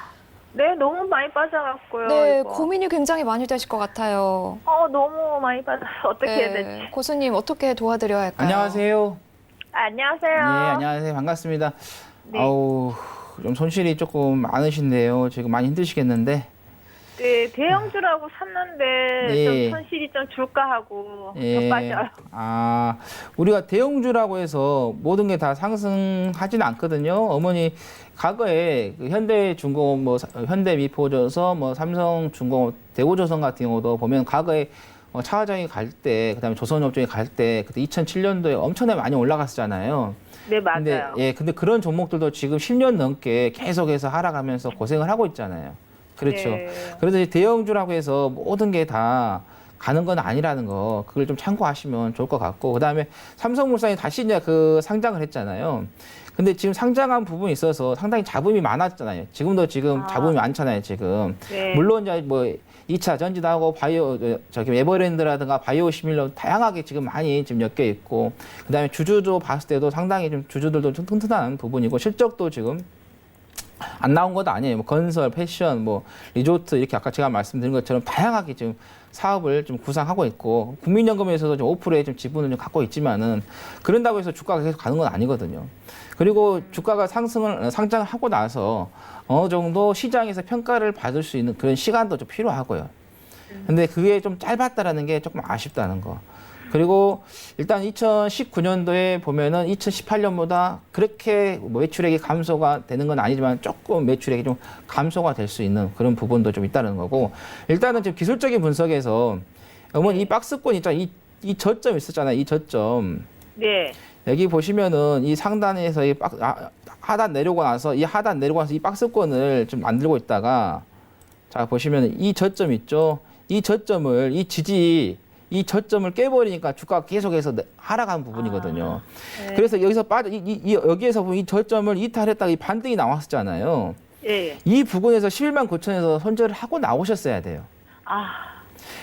네, 너무 많이 빠져갖고요. 네, 이거. 고민이 굉장히 많이 되실 것 같아요. 너무 많이 빠져서 어떻게 해야 될지. 고수님 어떻게 도와드려야 할까요? 안녕하세요. 안녕하세요. 네, 안녕하세요. 반갑습니다. 네. 좀 손실이 조금 많으신데요. 지금 많이 힘드시겠는데. 네, 대형주라고 샀는데 네. 좀 손실이 좀 줄까 하고 예. 더 빠져요. 우리가 대형주라고 해서 모든 게 다 상승하지는 않거든요. 어머니 과거에 그 현대중공업, 현대미포조선, 삼성중공업, 대우조선 같은 경우도 보면 과거에 차화정이 갈 때, 그다음에 조선업종이 갈 때, 그때 2007년도에 엄청나게 많이 올라갔었잖아요. 네, 맞아요. 근데 그런 종목들도 지금 10년 넘게 계속해서 하락하면서 고생을 하고 있잖아요. 그렇죠. 네. 그래서 대형주라고 해서 모든 게 다 가는 건 아니라는 거, 그걸 좀 참고하시면 좋을 것 같고, 그 다음에 삼성물산이 다시 이제 그 상장을 했잖아요. 근데 지금 상장한 부분이 있어서 상당히 잡음이 많았잖아요. 지금도 잡음이 많잖아요, 지금. 네. 물론 이제 2차 전지도 하고 에버랜드라든가 바이오 시밀러 다양하게 지금 많이 지금 엮여 있고, 그 다음에 주주도 봤을 때도 상당히 좀 주주들도 좀 튼튼한 부분이고, 실적도 지금 안 나온 것도 아니에요. 건설, 패션, 리조트 이렇게 아까 제가 말씀드린 것처럼 다양하게 지금 사업을 좀 구상하고 있고 국민연금에서도 좀 5%의 좀 지분을 좀 갖고 있지만은 그런다고 해서 주가가 계속 가는 건 아니거든요. 그리고 주가가 상장하고 나서 어느 정도 시장에서 평가를 받을 수 있는 그런 시간도 좀 필요하고요. 근데 그게 좀 짧았다라는 게 조금 아쉽다는 거. 그리고 일단 2019년도에 보면은 2018년보다 그렇게 매출액이 감소가 되는 건 아니지만 조금 매출액이 좀 감소가 될 수 있는 그런 부분도 좀 있다는 거고, 일단은 지금 기술적인 분석에서 어머니 이 박스권 있잖아요. 이 저점 있었잖아요. 이 저점. 네. 여기 보시면은 이 상단에서 하단 내려오고 나서 이 하단 내려오고 나서 이 박스권을 좀 만들고 있다가 자 보시면 이 저점 있죠. 이 저점을 이 저점을 깨버리니까 주가가 계속해서 하락한 부분이거든요. 네. 그래서 여기서 여기에서 보면 이 저점을 이탈했다가 이 반등이 나왔었잖아요. 예. 이 부분에서 11만 9천에서 손절을 하고 나오셨어야 돼요. 아,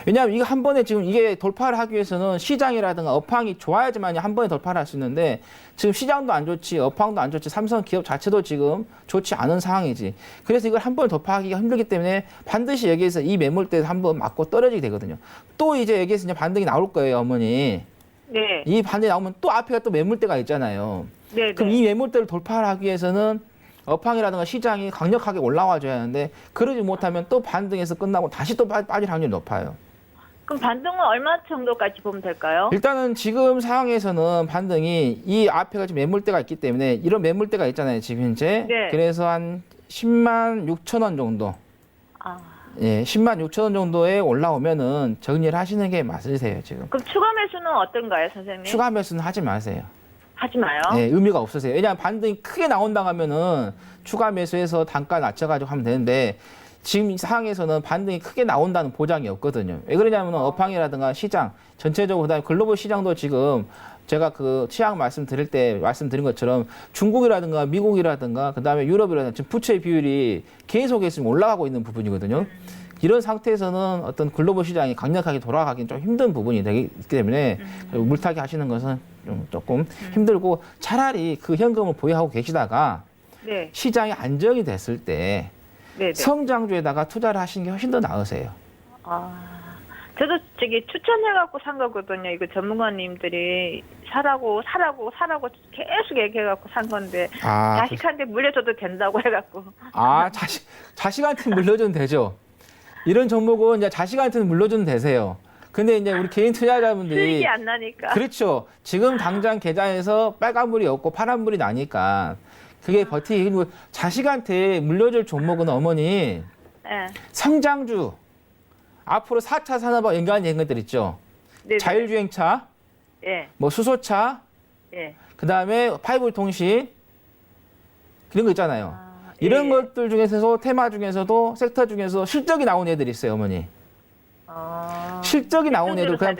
왜냐하면 이거 한 번에 지금 이게 돌파를 하기 위해서는 시장이라든가 업황이 좋아야지만 한 번에 돌파를 할 수 있는데 지금 시장도 안 좋지, 업황도 안 좋지, 삼성 기업 자체도 지금 좋지 않은 상황이지. 그래서 이걸 한 번에 돌파하기가 힘들기 때문에 반드시 여기에서 이 매물대에서 한 번 맞고 떨어지게 되거든요. 또 이제 여기에서 이제 반등이 나올 거예요, 어머니. 네. 이 반등이 나오면 또 앞에가 또 매물대가 있잖아요. 네. 그럼 이 매물대를 돌파를 하기 위해서는 업황이라든가 시장이 강력하게 올라와줘야 하는데 그러지 못하면 또 반등해서 끝나고 다시 또 빠질 확률이 높아요. 그럼 반등은 얼마 정도까지 보면 될까요? 일단은 지금 상황에서는 반등이 이 앞에가 지금 매물대가 있기 때문에 이런 매물대가 있잖아요, 지금 현재. 네. 그래서 한 10만 6천 원 정도. 아, 예, 10만 6천 원 정도에 올라오면은 정리를 하시는 게 맞으세요, 지금. 그럼 추가 매수는 어떤가요, 선생님? 추가 매수는 하지 마세요. 하지 마요. 예, 의미가 없으세요. 왜냐하면 반등이 크게 나온다 하면은 추가 매수해서 단가 낮춰가지고 하면 되는데 지금 이 상황에서는 반등이 크게 나온다는 보장이 없거든요. 왜 그러냐면 업황이라든가 시장 전체적으로 그다음에 글로벌 시장도 지금 제가 그 취약 말씀드릴 때 말씀드린 것처럼 중국이라든가 미국이라든가 그다음에 유럽이라든가 지금 부채 비율이 계속해서 지금 올라가고 있는 부분이거든요. 이런 상태에서는 어떤 글로벌 시장이 강력하게 돌아가기는 좀 힘든 부분이 되기 때문에 물타기 하시는 것은 좀 조금 힘들고 차라리 그 현금을 보유하고 계시다가 네. 시장이 안정이 됐을 때 네. 성장주에다가 투자를 하시는 게 훨씬 더 나으세요. 아, 저도 저기 추천해갖고 산 거거든요. 이거 전문가님들이 사라고 계속 얘기해갖고 산 건데 자식한테 물려줘도 된다고 해갖고. 자식한테 물려줘도 되죠. 이런 종목은 이제 자식한테는 물려줘도 되세요. 근데 이제 우리 개인 투자자분들이 수익이 안 나니까. 그렇죠. 지금 당장 계좌에서 빨간불이 없고 파란불이 나니까 그게 버티기 힘들고 자식한테 물려줄 종목은 어머니 네. 성장주 앞으로 4차 산업과 연관된 것들 있죠. 네네. 자율주행차, 예. 뭐 수소차, 예. 그다음에 5G 통신 그런 거 있잖아요. 예. 이런 것들 중에서 테마 중에서도 섹터 중에서 실적이 나온 애들이 있어요, 어머니. 실적이 나온 애들 그냥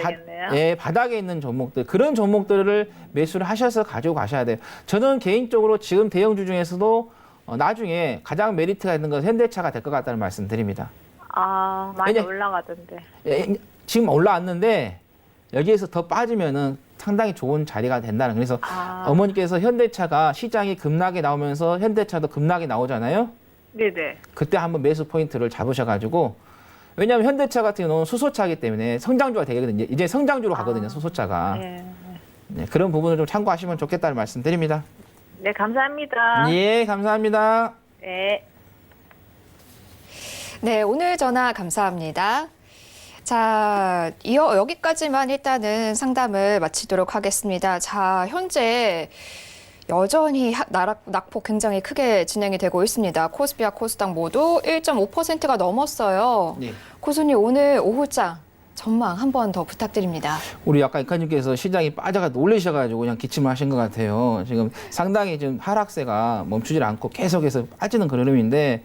바닥에 있는 종목들 그런 종목들을 매수를 하셔서 가지고 가셔야 돼요. 저는 개인적으로 지금 대형주 중에서도 나중에 가장 메리트가 있는 것은 현대차가 될 것 같다는 말씀드립니다. 아, 많이 올라가던데. 지금 올라왔는데 여기에서 더 빠지면은 상당히 좋은 자리가 된다는. 그래서 어머니께서 현대차가 시장이 급락이 나오면서 현대차도 급락이 나오잖아요. 네네. 그때 한번 매수 포인트를 잡으셔가지고. 왜냐하면 현대차 같은 경우는 수소차이기 때문에 성장주가 되거든요. 이제 성장주로 가거든요, 수소차가. 네. 네, 그런 부분을 좀 참고하시면 좋겠다는 말씀드립니다. 네, 감사합니다. 예, 감사합니다. 네. 네, 오늘 전화 감사합니다. 자, 여기까지만 일단은 상담을 마치도록 하겠습니다. 자, 현재 여전히 낙폭 굉장히 크게 진행이 되고 있습니다. 코스피와 코스닥 모두 1.5%가 넘었어요. 네. 고수님 오늘 오후장 전망 한 번 더 부탁드립니다. 우리 아까 이카님께서 시장이 빠져가 놀라셔가지고 그냥 기침을 하신 것 같아요. 지금 상당히 지금 하락세가 멈추질 않고 계속해서 빠지는 그런 흐름인데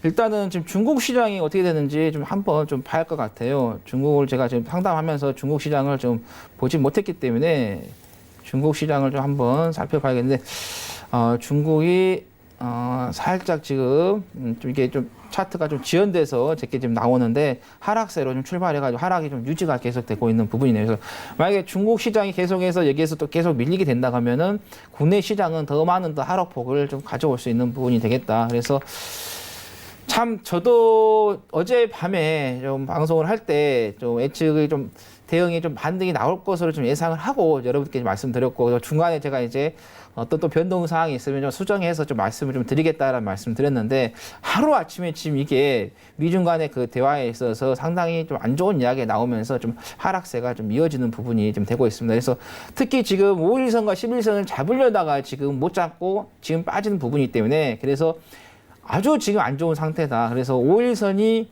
일단은 지금 중국 시장이 어떻게 되는지 좀 한번 좀 봐야 할 것 같아요. 중국을 제가 지금 상담하면서 중국 시장을 좀 보지 못했기 때문에 중국 시장을 좀 한번 살펴봐야겠는데 중국이 살짝 지금 좀 이게 좀 차트가 좀 지연돼서 제게 지금 나오는데 하락세로 좀 출발해가지고 하락이 좀 유지가 계속되고 있는 부분이네요. 그래서 만약에 중국 시장이 계속해서 여기에서 또 계속 밀리게 된다 하면은 국내 시장은 더 많은 더 하락폭을 좀 가져올 수 있는 부분이 되겠다. 그래서 참 저도 어제 밤에 좀 방송을 할 때 좀 예측이 좀 대응이 좀 반등이 나올 것으로 좀 예상을 하고 여러분께 말씀드렸고 중간에 제가 이제 어떤 또 변동 사항이 있으면 좀 수정해서 좀 말씀을 좀 드리겠다라는 말씀 드렸는데 하루 아침에 지금 이게 미중 간의 그 대화에 있어서 상당히 좀 안 좋은 이야기가 나오면서 좀 하락세가 좀 이어지는 부분이 좀 되고 있습니다. 그래서 특히 지금 5일선과 11선을 잡으려다가 지금 못 잡고 지금 빠지는 부분이기 때문에 그래서 아주 지금 안 좋은 상태다. 그래서 5일선이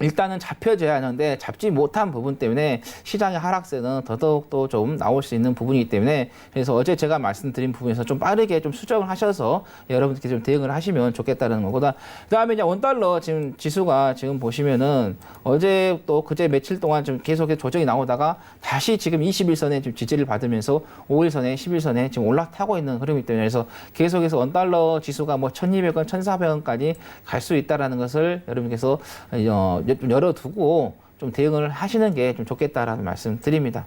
일단은 잡혀져야 하는데 잡지 못한 부분 때문에 시장의 하락세는 더더욱 또 좀 나올 수 있는 부분이기 때문에 그래서 어제 제가 말씀드린 부분에서 좀 빠르게 좀 수정을 하셔서 여러분들께 좀 대응을 하시면 좋겠다는 거고다. 그다음에 이제 원달러 지금 지수가 지금 보시면은 어제 또 그제 며칠 동안 좀 계속 조정이 나오다가 다시 지금 21선에 좀 지지를 받으면서 5일선에 11선에 지금 올라타고 있는 흐름이기 때문에 그래서 계속해서 원달러 지수가 뭐 1,200원, 1,400원까지 갈 수 있다라는 것을 여러분께서 좀 열어두고 좀 대응을 하시는 게 좀 좋겠다라는 말씀 드립니다.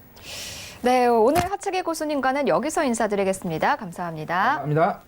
네, 오늘 하측의 고수님과는 여기서 인사드리겠습니다. 감사합니다. 감사합니다.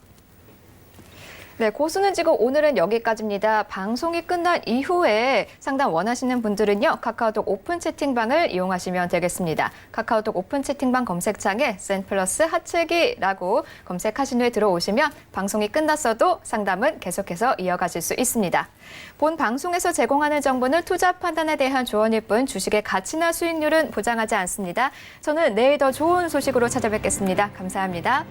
네, 고수는 지금 오늘은 여기까지입니다. 방송이 끝난 이후에 상담 원하시는 분들은요, 카카오톡 오픈 채팅방을 이용하시면 되겠습니다. 카카오톡 오픈 채팅방 검색창에 센플러스 하측이라고 검색하신 후에 들어오시면 방송이 끝났어도 상담은 계속해서 이어가실 수 있습니다. 본 방송에서 제공하는 정보는 투자 판단에 대한 조언일 뿐 주식의 가치나 수익률은 보장하지 않습니다. 저는 내일 더 좋은 소식으로 찾아뵙겠습니다. 감사합니다.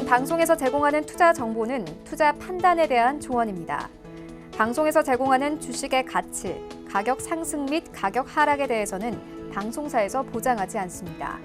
방송에서 제공하는 투자 정보는 투자 판단에 대한 조언입니다. 방송에서 제공하는 주식의 가치, 가격 상승 및 가격 하락에 대해서는 방송사에서 보장하지 않습니다.